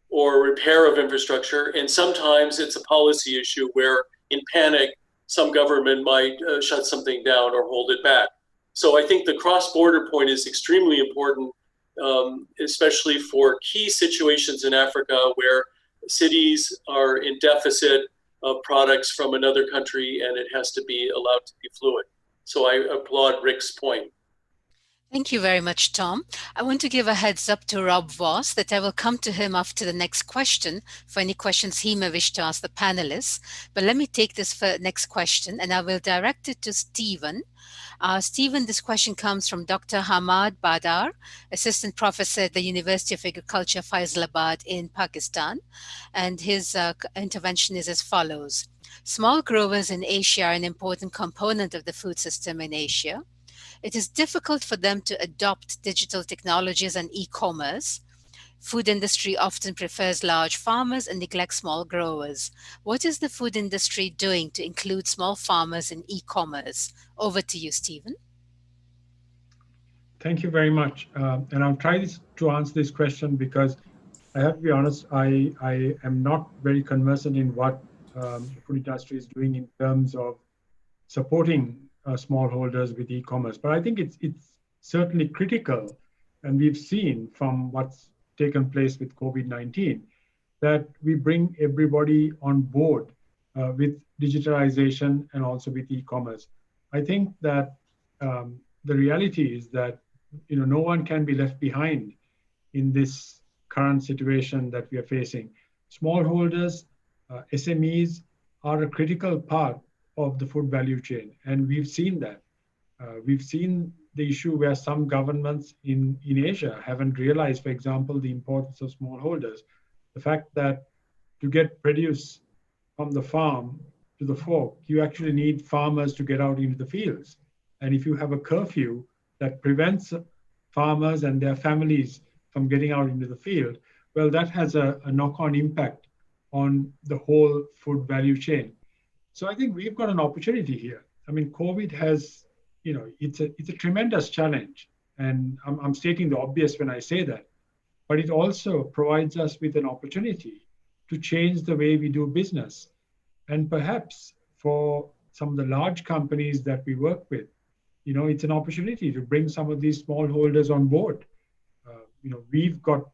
or repair of infrastructure. And sometimes it's a policy issue where in panic, some government might shut something down or hold it back. So I think the cross-border point is extremely important, especially for key situations in Africa where cities are in deficit of products from another country and it has to be allowed to be fluid. So I applaud Rick's point. Thank you very much, Tom. I want to give a heads up to Rob Voss that I will come to him after the next question for any questions he may wish to ask the panelists. But let me take this next question and I will direct it to Stephen. Stephen, this question comes from Dr. Hamad Badar, Assistant Professor at the University of Agriculture, Faisalabad in Pakistan. And his intervention is as follows. Small growers in Asia are an important component of the food system in Asia. It is difficult for them to adopt digital technologies and e-commerce. Food industry often prefers large farmers and neglects small growers. What is the food industry doing to include small farmers in e-commerce? Over to you, Stephen. Thank you very much. And I'll try to answer this question because I have to be honest, I am not very conversant in what the food industry is doing in terms of supporting smallholders with e-commerce. But I think it's certainly critical, and we've seen from what's taken place with COVID-19, that we bring everybody on board with digitalization and also with e-commerce. I think that the reality is that no one can be left behind in this current situation that we are facing. Smallholders, SMEs are a critical part of the food value chain, and we've seen that. We've seen the issue where some governments in Asia haven't realized, for example, the importance of smallholders. The fact that to get produce from the farm to the fork, you actually need farmers to get out into the fields. And if you have a curfew that prevents farmers and their families from getting out into the field, well, that has a knock-on impact on the whole food value chain. So I think we've got an opportunity here. I mean, COVID has, it's a tremendous challenge. And I'm stating the obvious when I say that. But it also provides us with an opportunity to change the way we do business. And perhaps for some of the large companies that we work with, it's an opportunity to bring some of these smallholders on board. We've got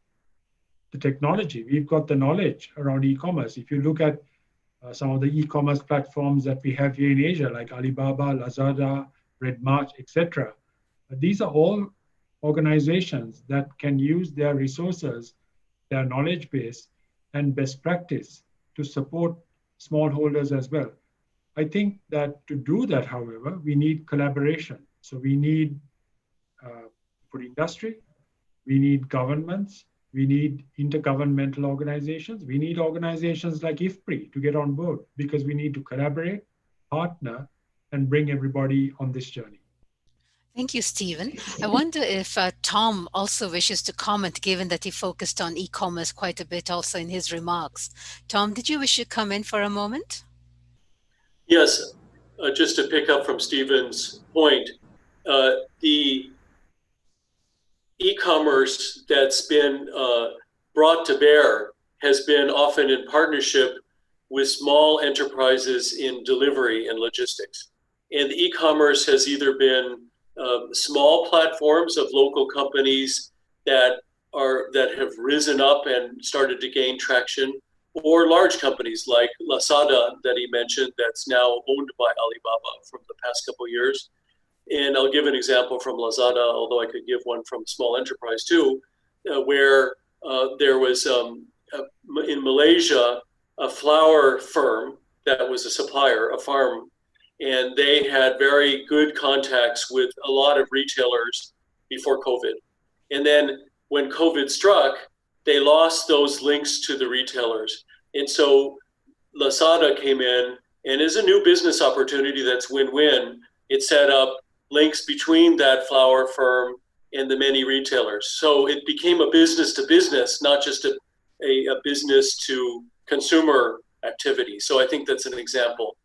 the technology, we've got the knowledge around e-commerce. If you look at some of the e-commerce platforms that we have here in Asia, like Alibaba, Lazada, Redmart, etc. These are all organizations that can use their resources, their knowledge base, and best practice to support smallholders as well. I think that to do that, however, we need collaboration. So we need food industry, we need governments, we need intergovernmental organizations. We need organizations like IFPRI to get on board because we need to collaborate, partner, and bring everybody on this journey. Thank you, Stephen. I wonder if Tom also wishes to comment, given that he focused on e-commerce quite a bit also in his remarks. Tom, did you wish to come in for a moment? Yes, just to pick up from Stephen's point, the e-commerce that's been brought to bear has been often in partnership with small enterprises in delivery and logistics. And e-commerce has either been small platforms of local companies that have risen up and started to gain traction, or large companies like Lazada that he mentioned that's now owned by Alibaba from the past couple of years. And I'll give an example from Lazada, although I could give one from small enterprise too, where there was in Malaysia a flour firm that was a supplier, a farm, and they had very good contacts with a lot of retailers before COVID. And then when COVID struck, they lost those links to the retailers. And so Lazada came in and is a new business opportunity that's win-win. It set up links between that flour firm and the many retailers. So it became a business to business, not just a business to consumer activity. So I think that's an example.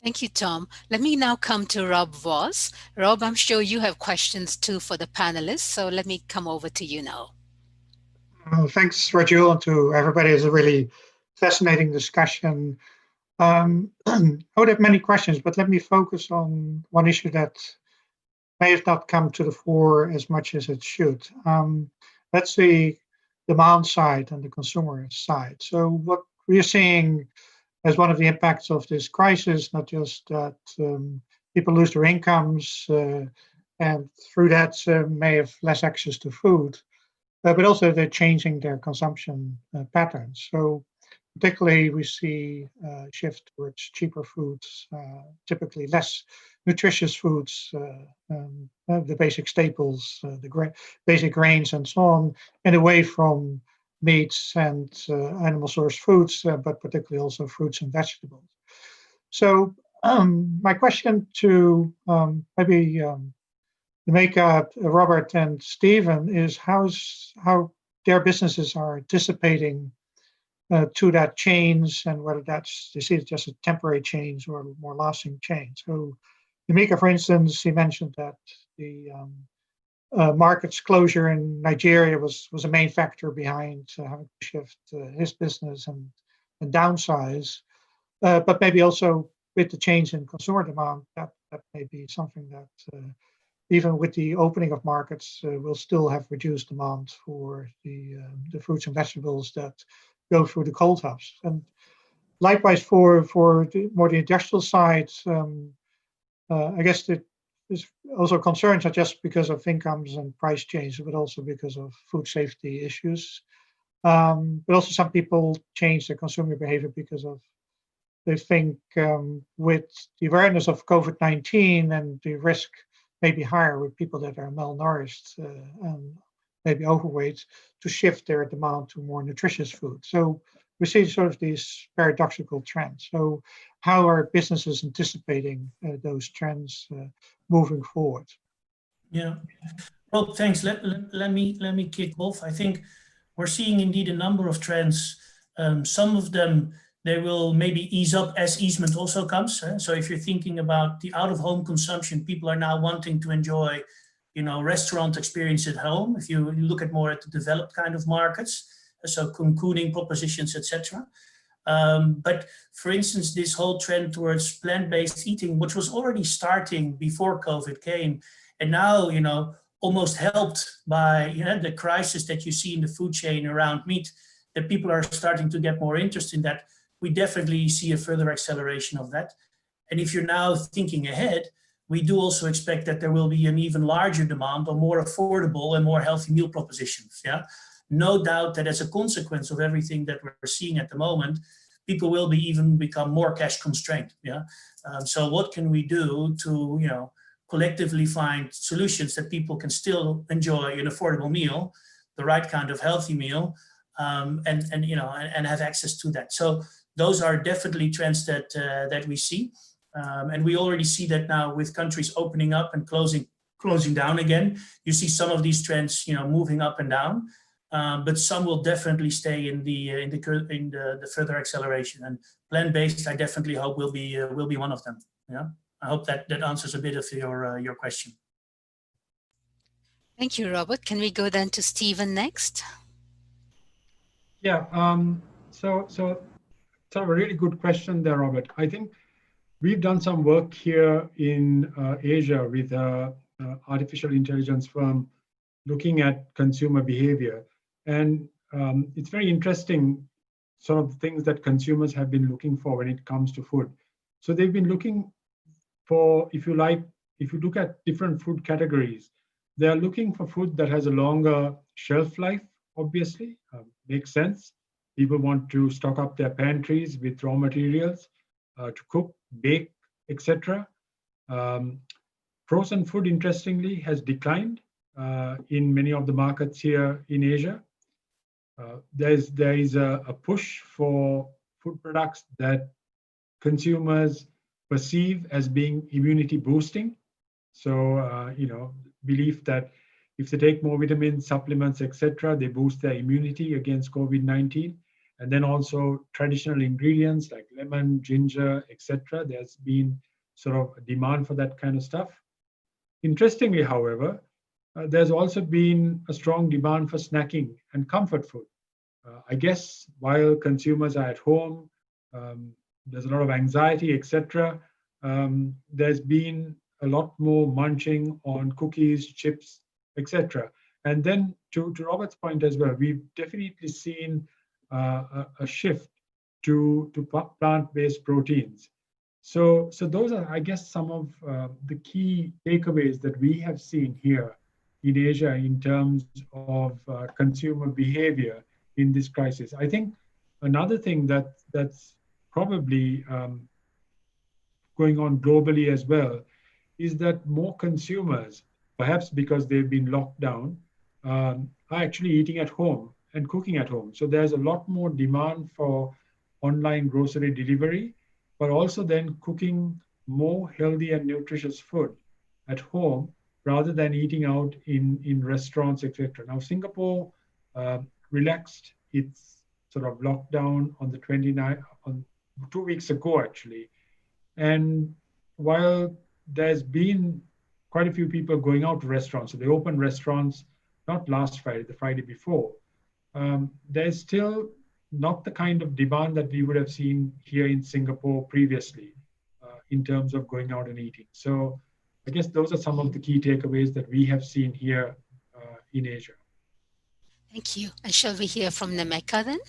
Thank you, Tom. Let me now come to Rob Voss. Rob, I'm sure you have questions too for the panelists, so let me come over to you now. Thanks, Rajul, and to everybody. It's a really fascinating discussion. I would have many questions, but let me focus on one issue that may have not come to the fore as much as it should. That's the demand side and the consumer side. So what we are seeing as one of the impacts of this crisis, not just that people lose their incomes and through that may have less access to food, but also they're changing their consumption patterns. So particularly we see a shift towards cheaper foods, typically less nutritious foods, the basic staples, the basic grains and so on, and away from meats and animal source foods, but particularly also fruits and vegetables. So my question to maybe Nameka, Robert, and Stephen is how their businesses are anticipating to that change, and whether that's, they see it just a temporary change or a more lasting change. So Nameka, for instance, he mentioned that the market's closure in Nigeria was a main factor behind having to shift his business and downsize, but maybe also with the change in consumer demand, that may be something that even with the opening of markets, will still have reduced demand for the fruits and vegetables that go through the cold hubs. And likewise for the more the industrial side, I guess there's also concerns not just because of incomes and price change, but also because of food safety issues. But also some people change their consumer behavior because of, they think with the awareness of COVID-19 and the risk may be higher with people that are malnourished and maybe overweight, to shift their demand to more nutritious food. So we see sort of these paradoxical trends. So how are businesses anticipating those trends moving forward? Yeah, well, thanks. Let me kick off. I think we're seeing indeed a number of trends. Some of them, they will maybe ease up as easement also comes. So if you're thinking about the out-of-home consumption, people are now wanting to enjoy, restaurant experience at home. If you look at more at the developed kind of markets, so cocooning propositions, etc. But for instance, this whole trend towards plant-based eating, which was already starting before COVID came, and now, almost helped by the crisis that you see in the food chain around meat, that people are starting to get more interest in that. We definitely see a further acceleration of that. And if you're now thinking ahead, we do also expect that there will be an even larger demand on more affordable and more healthy meal propositions. Yeah, no doubt that as a consequence of everything that we're seeing at the moment, people will even become more cash constrained. Yeah, so what can we do to collectively find solutions that people can still enjoy an affordable meal, the right kind of healthy meal, and have access to that. So those are definitely trends that we see. And we already see that now with countries opening up and closing down again. You see some of these trends, moving up and down, but some will definitely stay in the further acceleration. And plant-based, I definitely hope will be one of them. Yeah, I hope that answers a bit of your question. Thank you, Robert. Can we go then to Stephen next? Yeah. So it's a really good question there, Robert. I think we've done some work here in Asia with an artificial intelligence firm looking at consumer behavior. And it's very interesting, sort of things that consumers have been looking for when it comes to food. So they've been looking for, if you look at different food categories, they're looking for food that has a longer shelf life, obviously, makes sense. People want to stock up their pantries with raw materials to cook, bake, etc. Frozen food, interestingly, has declined in many of the markets here in Asia. There is a push for food products that consumers perceive as being immunity boosting. So, belief that if they take more vitamins, supplements, etc., they boost their immunity against COVID-19. And then also traditional ingredients like lemon, ginger, etc. There's been sort of a demand for that kind of stuff. Interestingly, however, there's also been a strong demand for snacking and comfort food. I guess while consumers are at home, there's a lot of anxiety, etc. There's been a lot more munching on cookies, chips, etc. And then to Robert's point as well, we've definitely seen a shift to plant-based proteins. So those are, I guess, some of the key takeaways that we have seen here in Asia in terms of consumer behavior in this crisis. I think another thing that's probably going on globally as well is that more consumers, perhaps because they've been locked down, are actually eating at home and cooking at home. So there's a lot more demand for online grocery delivery, but also then cooking more healthy and nutritious food at home rather than eating out in restaurants, etc. Now, Singapore relaxed its sort of lockdown on the 29th, on 2 weeks ago, actually. And while there's been quite a few people going out to restaurants, so they opened restaurants not last Friday, the Friday before, there's still not the kind of demand that we would have seen here in Singapore previously in terms of going out and eating. So I guess those are some of the key takeaways that we have seen here in Asia. Thank you. And shall we hear from Nemeka then?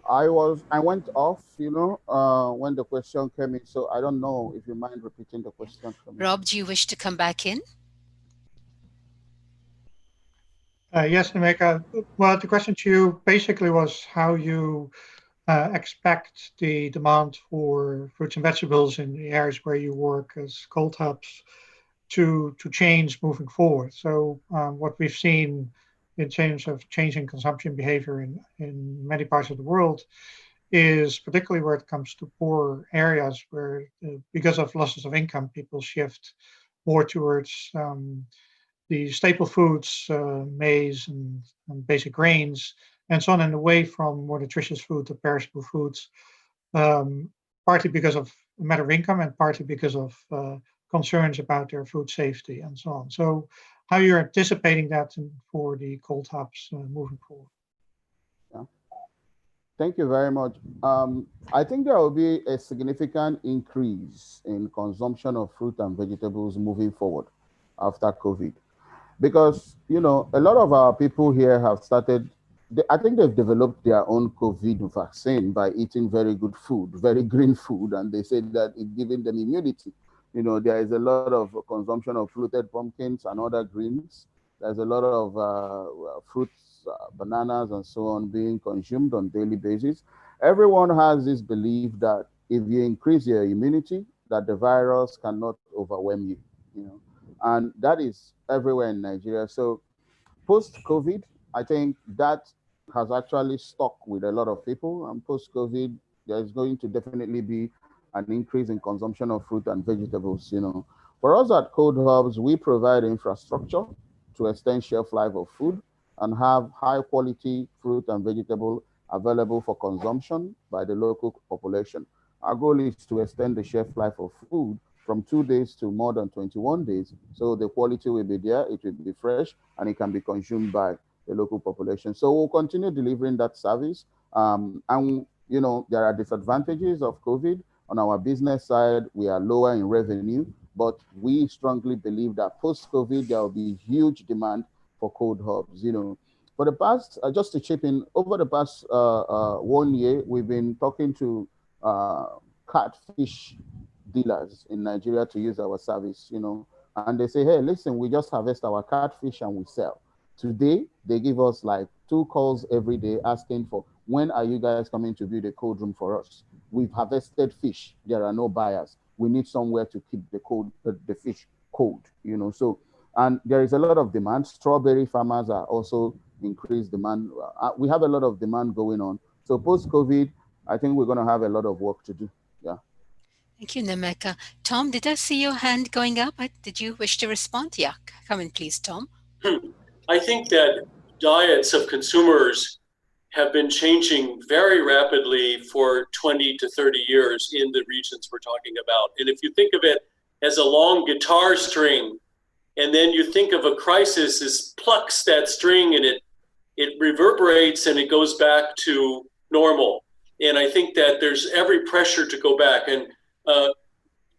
I went off, when the question came in, so I don't know if you mind repeating the question for me. Rob, do you wish to come back in? Yes, Nemeka. Well, the question to you basically was how you expect the demand for fruits and vegetables in the areas where you work as cold hubs to change moving forward. So what we've seen in terms of changing consumption behavior in many parts of the world is particularly where it comes to poor areas where, because of losses of income, people shift more towards the staple foods, maize and basic grains, and so on, and away from more nutritious food or perishable foods, partly because of a matter of income and partly because of concerns about their food safety and so on. So how you're anticipating that for the cold hubs moving forward? Yeah. Thank you very much. I think there will be a significant increase in consumption of fruit and vegetables moving forward after COVID. Because, a lot of our people here have started, I think they've developed their own COVID vaccine by eating very good food, very green food, and they said that it's giving them immunity. There is a lot of consumption of fluted pumpkins and other greens. There's a lot of fruits, bananas, and so on being consumed on a daily basis. Everyone has this belief that if you increase your immunity, that the virus cannot overwhelm you, and that is everywhere in Nigeria. So post-COVID, I think that has actually stuck with a lot of people. And post-COVID, there's going to definitely be an increase in consumption of fruit and vegetables. For us at Cold Hubs, we provide infrastructure to extend shelf life of food and have high quality fruit and vegetable available for consumption by the local population. Our goal is to extend the shelf life of food from 2 days to more than 21 days. So the quality will be there, it will be fresh, and it can be consumed by the local population. So we'll continue delivering that service. And, there are disadvantages of COVID. On our business side, we are lower in revenue, but we strongly believe that post-COVID, there will be huge demand for cold hubs. For the past, just to chip in, over the past 1 year, we've been talking to catfish dealers in Nigeria to use our service, and they say, hey, listen, we just harvest our catfish and we sell. Today, they give us like 2 calls every day asking for, when are you guys coming to build a cold room for us? We've harvested fish. There are no buyers. We need somewhere to keep the fish cold, So, and there is a lot of demand. Strawberry farmers are also increased demand. We have a lot of demand going on. So post-COVID, I think we're going to have a lot of work to do. Yeah. Thank you, Nemeka. Tom, did I see your hand going up? Did you wish to respond? Yeah, come in, please, Tom. I think that diets of consumers have been changing very rapidly for 20 to 30 years in the regions we're talking about. And if you think of it as a long guitar string, and then you think of a crisis as plucks that string and it reverberates and it goes back to normal. And I think that there's every pressure to go back. And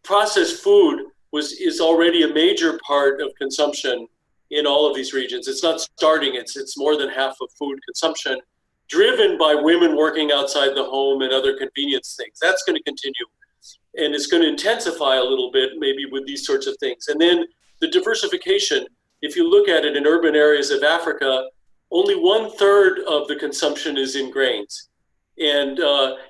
processed food is already a major part of consumption in all of these regions. It's not starting, it's more than half of food consumption, driven by women working outside the home and other convenience things. That's going to continue. And it's going to intensify a little bit, maybe with these sorts of things. And then the diversification, if you look at it in urban areas of Africa, only 1/3 of the consumption is in grains, and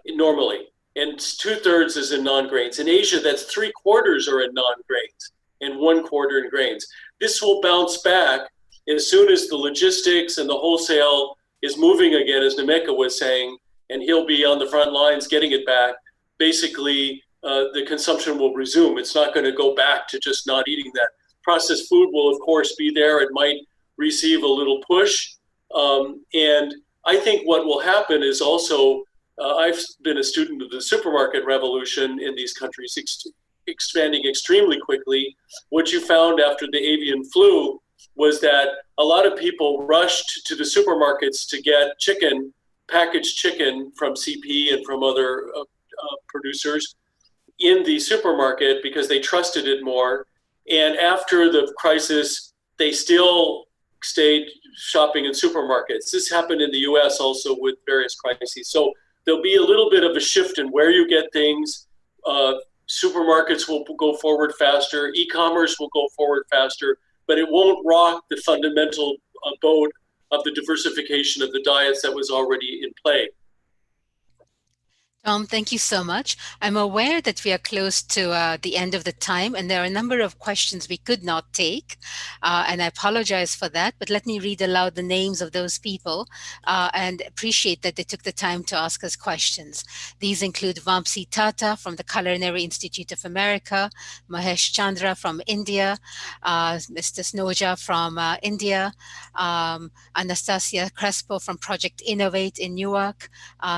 normally, and 2/3 is in non-grains. In Asia, that's 3/4 are in non-grains and 1/4 in grains. This will bounce back as soon as the logistics and the wholesale is moving again, as Nemeka was saying, and he'll be on the front lines getting it back. Basically, the consumption will resume. It's not going to go back to just not eating that. Processed food will, of course, be there. It might receive a little push. And I think what will happen is also, I've been a student of the supermarket revolution in these countries, expanding extremely quickly. What you found after the avian flu was that a lot of people rushed to the supermarkets to get chicken, packaged chicken from CP and from other producers in the supermarket because they trusted it more. And after the crisis, they still stayed shopping in supermarkets. This happened in the US also with various crises. So there'll be a little bit of a shift in where you get things. Supermarkets will go forward faster. E-commerce will go forward faster, but it won't rock the fundamental boat of the diversification of the diets that was already in play. Tom, thank you so much. I'm aware that we are close to the end of the time, and there are a number of questions we could not take, and I apologize for that, but let me read aloud the names of those people and appreciate that they took the time to ask us questions. These include Vamsi Tata from the Culinary Institute of America, Mahesh Chandra from India, Mr. Snoja from India, Anastasia Crespo from Project Innovate in Newark,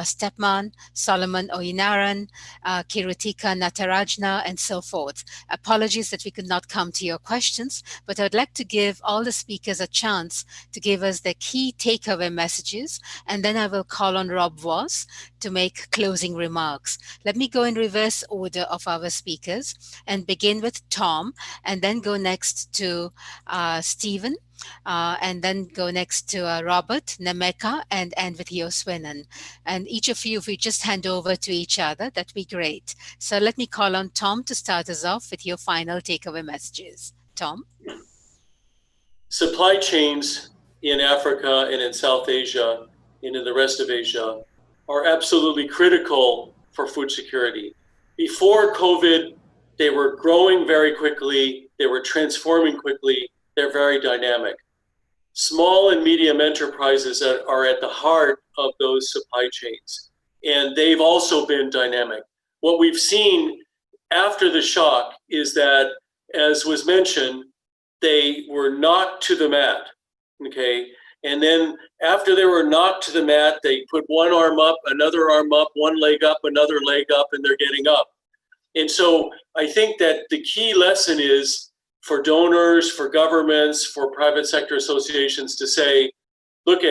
Stepman, Solomon Oyinaran, Kirutika Natarajna, and so forth. Apologies that we could not come to your questions, but I would like to give all the speakers a chance to give us their key takeaway messages, and then I will call on Rob Voss to make closing remarks. Let me go in reverse order of our speakers and begin with Tom, and then go next to Stephen, and then go next to Robert, Nemeka, and end with Yoswinan. And each of you, if we just hand over to each other, that'd be great. So let me call on Tom to start us off with your final takeaway messages. Tom? Supply chains in Africa and in South Asia and in the rest of Asia are absolutely critical for food security. Before COVID, they were growing very quickly, they were transforming quickly, they're very dynamic. Small and medium enterprises are at the heart of those supply chains, and they've also been dynamic. What we've seen after the shock is that, as was mentioned, they were knocked to the mat, okay? And then after they were knocked to the mat, they put one arm up, another arm up, one leg up, another leg up, and they're getting up. And so I think that the key lesson is for donors, for governments, for private sector associations to say, look,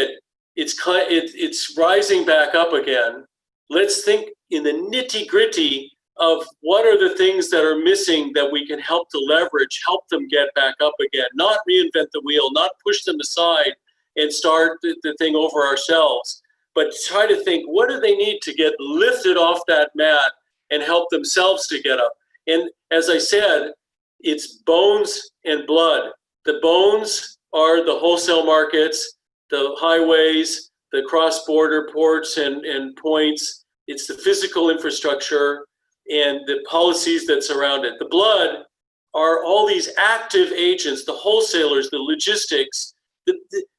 it's rising back up again. Let's think in the nitty-gritty of what are the things that are missing that we can help to leverage, help them get back up again, not reinvent the wheel, not push them aside and start the thing over ourselves, but try to think, what do they need to get lifted off that mat and help themselves to get up? And as I said, it's bones and blood. The bones are the wholesale markets, the highways, the cross-border ports and points. It's the physical infrastructure and the policies that surround it. The blood are all these active agents, the wholesalers, the logistics,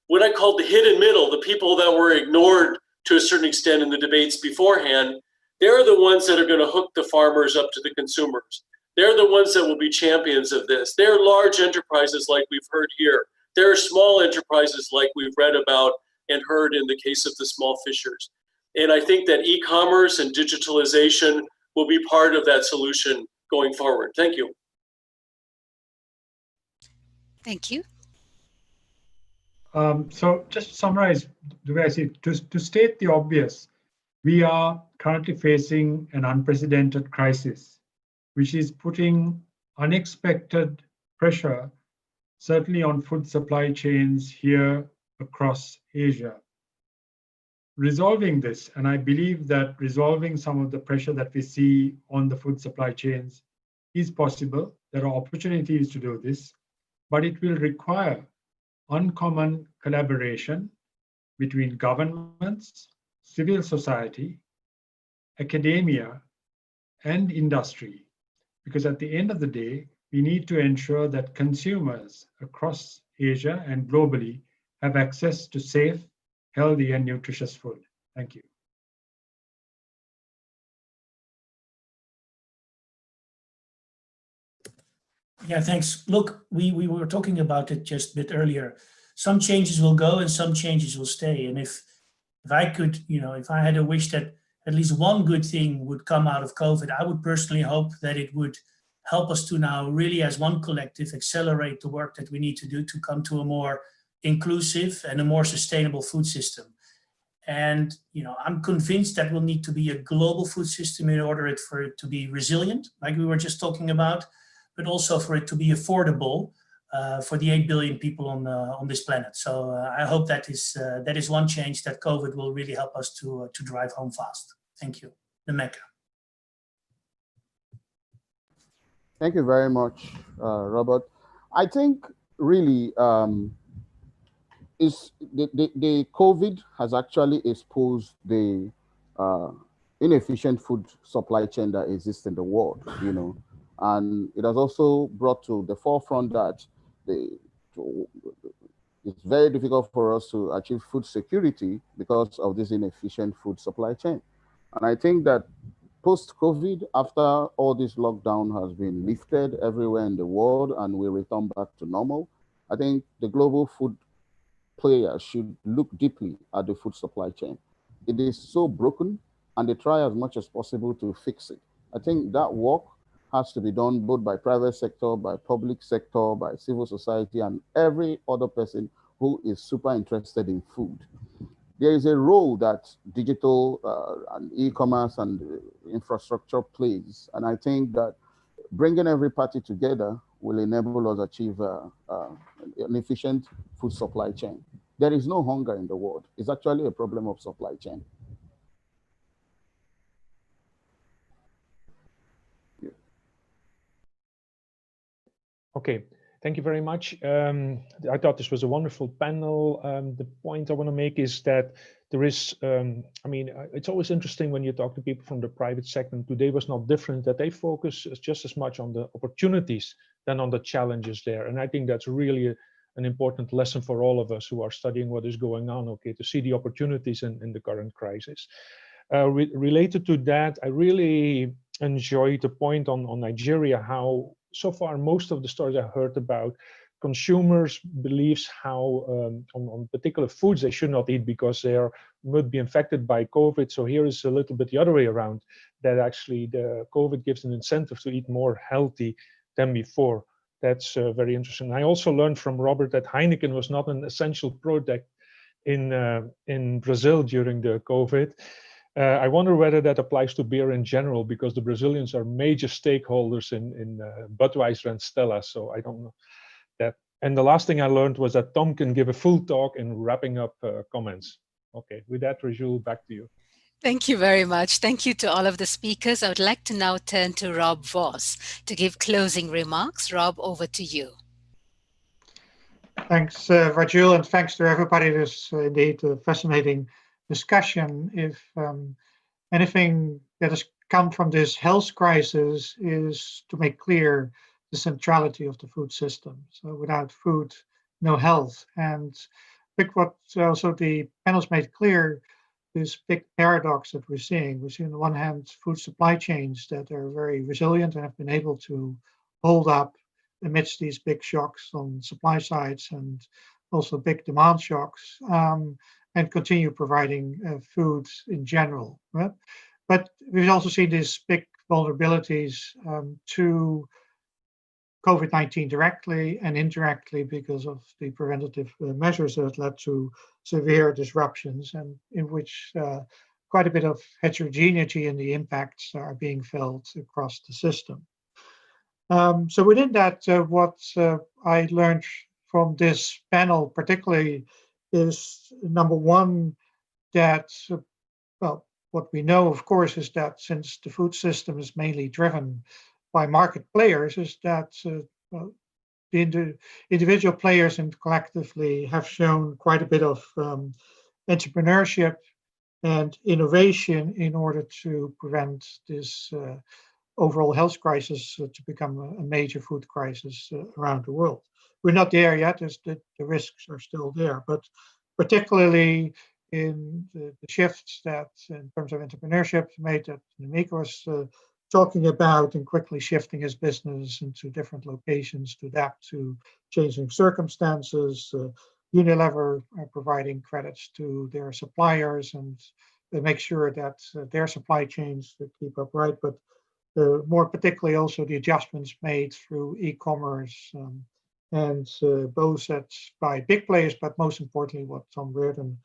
what I call the hidden middle, the people that were ignored to a certain extent in the debates beforehand, They're the ones that are going to hook the farmers up to the consumers. They're the ones that will be champions of this. They're large enterprises like we've heard here. There are small enterprises like we've read about and heard in the case of the small fishers. And I think that e-commerce and digitalization will be part of that solution going forward. Thank you. Thank you. So just to summarize the way I see it, to state the obvious, we are currently facing an unprecedented crisis, which is putting unexpected pressure, certainly on food supply chains here across Asia. Resolving this, and I believe that resolving some of the pressure that we see on the food supply chains is possible. There are opportunities to do this, but it will require uncommon collaboration between governments, civil society, academia, and industry. Because at the end of the day, we need to ensure that consumers across Asia and globally have access to safe, healthy, and nutritious food. Thank you. Yeah, thanks. Look, we were talking about it just a bit earlier. Some changes will go and some changes will stay. And if I could, if I had a wish that at least one good thing would come out of COVID, I would personally hope that it would help us to now really as one collective accelerate the work that we need to do to come to a more inclusive and a more sustainable food system. And I'm convinced that will need to be a global food system in order for it to be resilient, like we were just talking about, but also for it to be affordable for the 8 billion people on this planet. So I hope that is one change that COVID will really help us to drive home fast. Thank you. Nemeka. Thank you very much, Robert. I think really the COVID has actually exposed the inefficient food supply chain that exists in the world, and it has also brought to the forefront that it's very difficult for us to achieve food security because of this inefficient food supply chain. And I think that post-COVID, after all this lockdown has been lifted everywhere in the world and we return back to normal, I think the global food players should look deeply at the food supply chain. It is so broken and they try as much as possible to fix it. I think that work has to be done both by private sector, by public sector, by civil society, and every other person who is super interested in food. There is a role that digital and e-commerce and infrastructure plays. And I think that bringing every party together will enable us to achieve an efficient food supply chain. There is no hunger in the world. It's actually a problem of supply chain. Okay, thank you very much. I thought this was a wonderful panel. The point I want to make is that there is, it's always interesting when you talk to people from the private sector. Today was not different, that they focus just as much on the opportunities than on the challenges there. And I think that's really an important lesson for all of us who are studying what is going on, okay, to see the opportunities in the current crisis. Related to that, I really enjoyed the point on Nigeria, how so far most of the stories I heard about consumers' beliefs how on particular foods they should not eat because they would be infected by COVID. So here is a little bit the other way around, that actually the COVID gives an incentive to eat more healthy than before. That's very interesting. I also learned from Robert that Heineken was not an essential product in Brazil during the COVID. I wonder whether that applies to beer in general, because the Brazilians are major stakeholders in Budweiser and Stella. So I don't know that. And the last thing I learned was that Tom can give a full talk in wrapping up comments. Okay, with that, Rajul, back to you. Thank you very much. Thank you to all of the speakers. I would like to now turn to Rob Voss to give closing remarks. Rob, over to you. Thanks, Rajul, and thanks to everybody. This indeed a fascinating discussion. If anything that has come from this health crisis is to make clear the centrality of the food system. So without food, no health. And I think what also the panels made clear, this big paradox that we're seeing. We see on the one hand food supply chains that are very resilient and have been able to hold up amidst these big shocks on supply sides and also big demand shocks, and continue providing food in general. Right? But we've also seen these big vulnerabilities to COVID-19 directly and indirectly because of the preventative measures that led to severe disruptions, and in which quite a bit of heterogeneity in the impacts are being felt across the system. So within that, what I learned from this panel particularly is, number one, that, well, what we know, of course, is that since the food system is mainly driven by market players, is that the individual players and collectively have shown quite a bit of entrepreneurship and innovation in order to prevent this overall health crisis to become a major food crisis around the world. We're not there yet, as the risks are still there, but particularly in the shifts that, in terms of entrepreneurship, made that Namik was talking about, and quickly shifting his business into different locations to adapt to changing circumstances. Unilever providing credits to their suppliers and make sure that their supply chains keep up right, but more particularly also the adjustments made through e-commerce, and both by big players, but most importantly, what Tom Reardon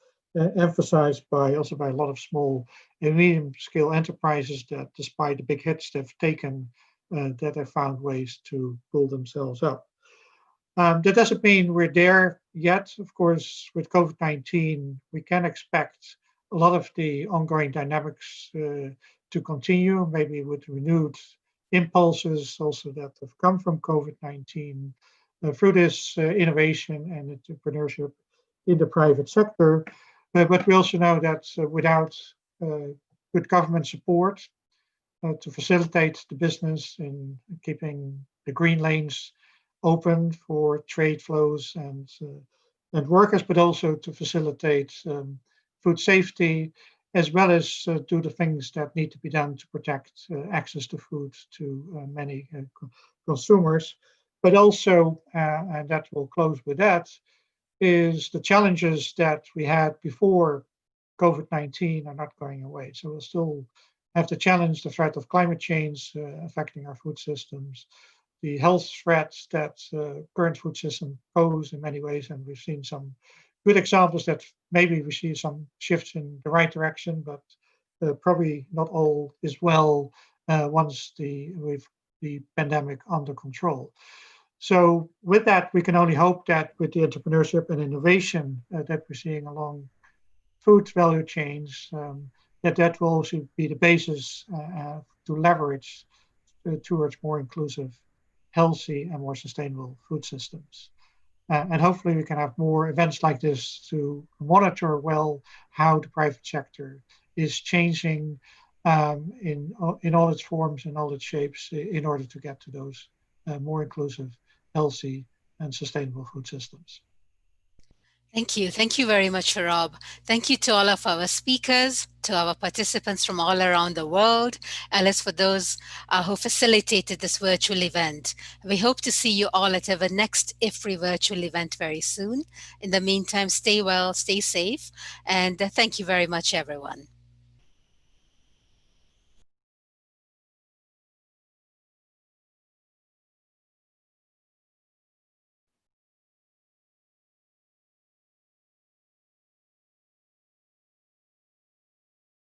emphasized also by a lot of small and medium-scale enterprises that, despite the big hits they've taken, that have found ways to pull themselves up. That doesn't mean we're there yet. Of course, with COVID-19, we can expect a lot of the ongoing dynamics to continue, maybe with renewed impulses also that have come from COVID-19 through this innovation and entrepreneurship in the private sector. But we also know that without good government support to facilitate the business in keeping the green lanes open for trade flows and workers, but also to facilitate food safety, as well as do the things that need to be done to protect access to food to many consumers. But also, and that will close with that, is the challenges that we had before COVID-19 are not going away. So we'll still have to challenge the threat of climate change affecting our food systems, the health threats that current food systems pose in many ways, and we've seen some good examples that maybe we see some shifts in the right direction, but probably not all is well once with the pandemic under control. So with that, we can only hope that with the entrepreneurship and innovation that we're seeing along food value chains, that will also be the basis to leverage towards more inclusive, healthy, and more sustainable food systems. And hopefully we can have more events like this to monitor well how the private sector is changing in all its forms and all its shapes in order to get to those more inclusive, healthy, and sustainable food systems. Thank you. Thank you very much, Rob. Thank you to all of our speakers, to our participants from all around the world, as for those who facilitated this virtual event. We hope to see you all at our next IFRI virtual event very soon. In the meantime, stay well, stay safe, and thank you very much, everyone.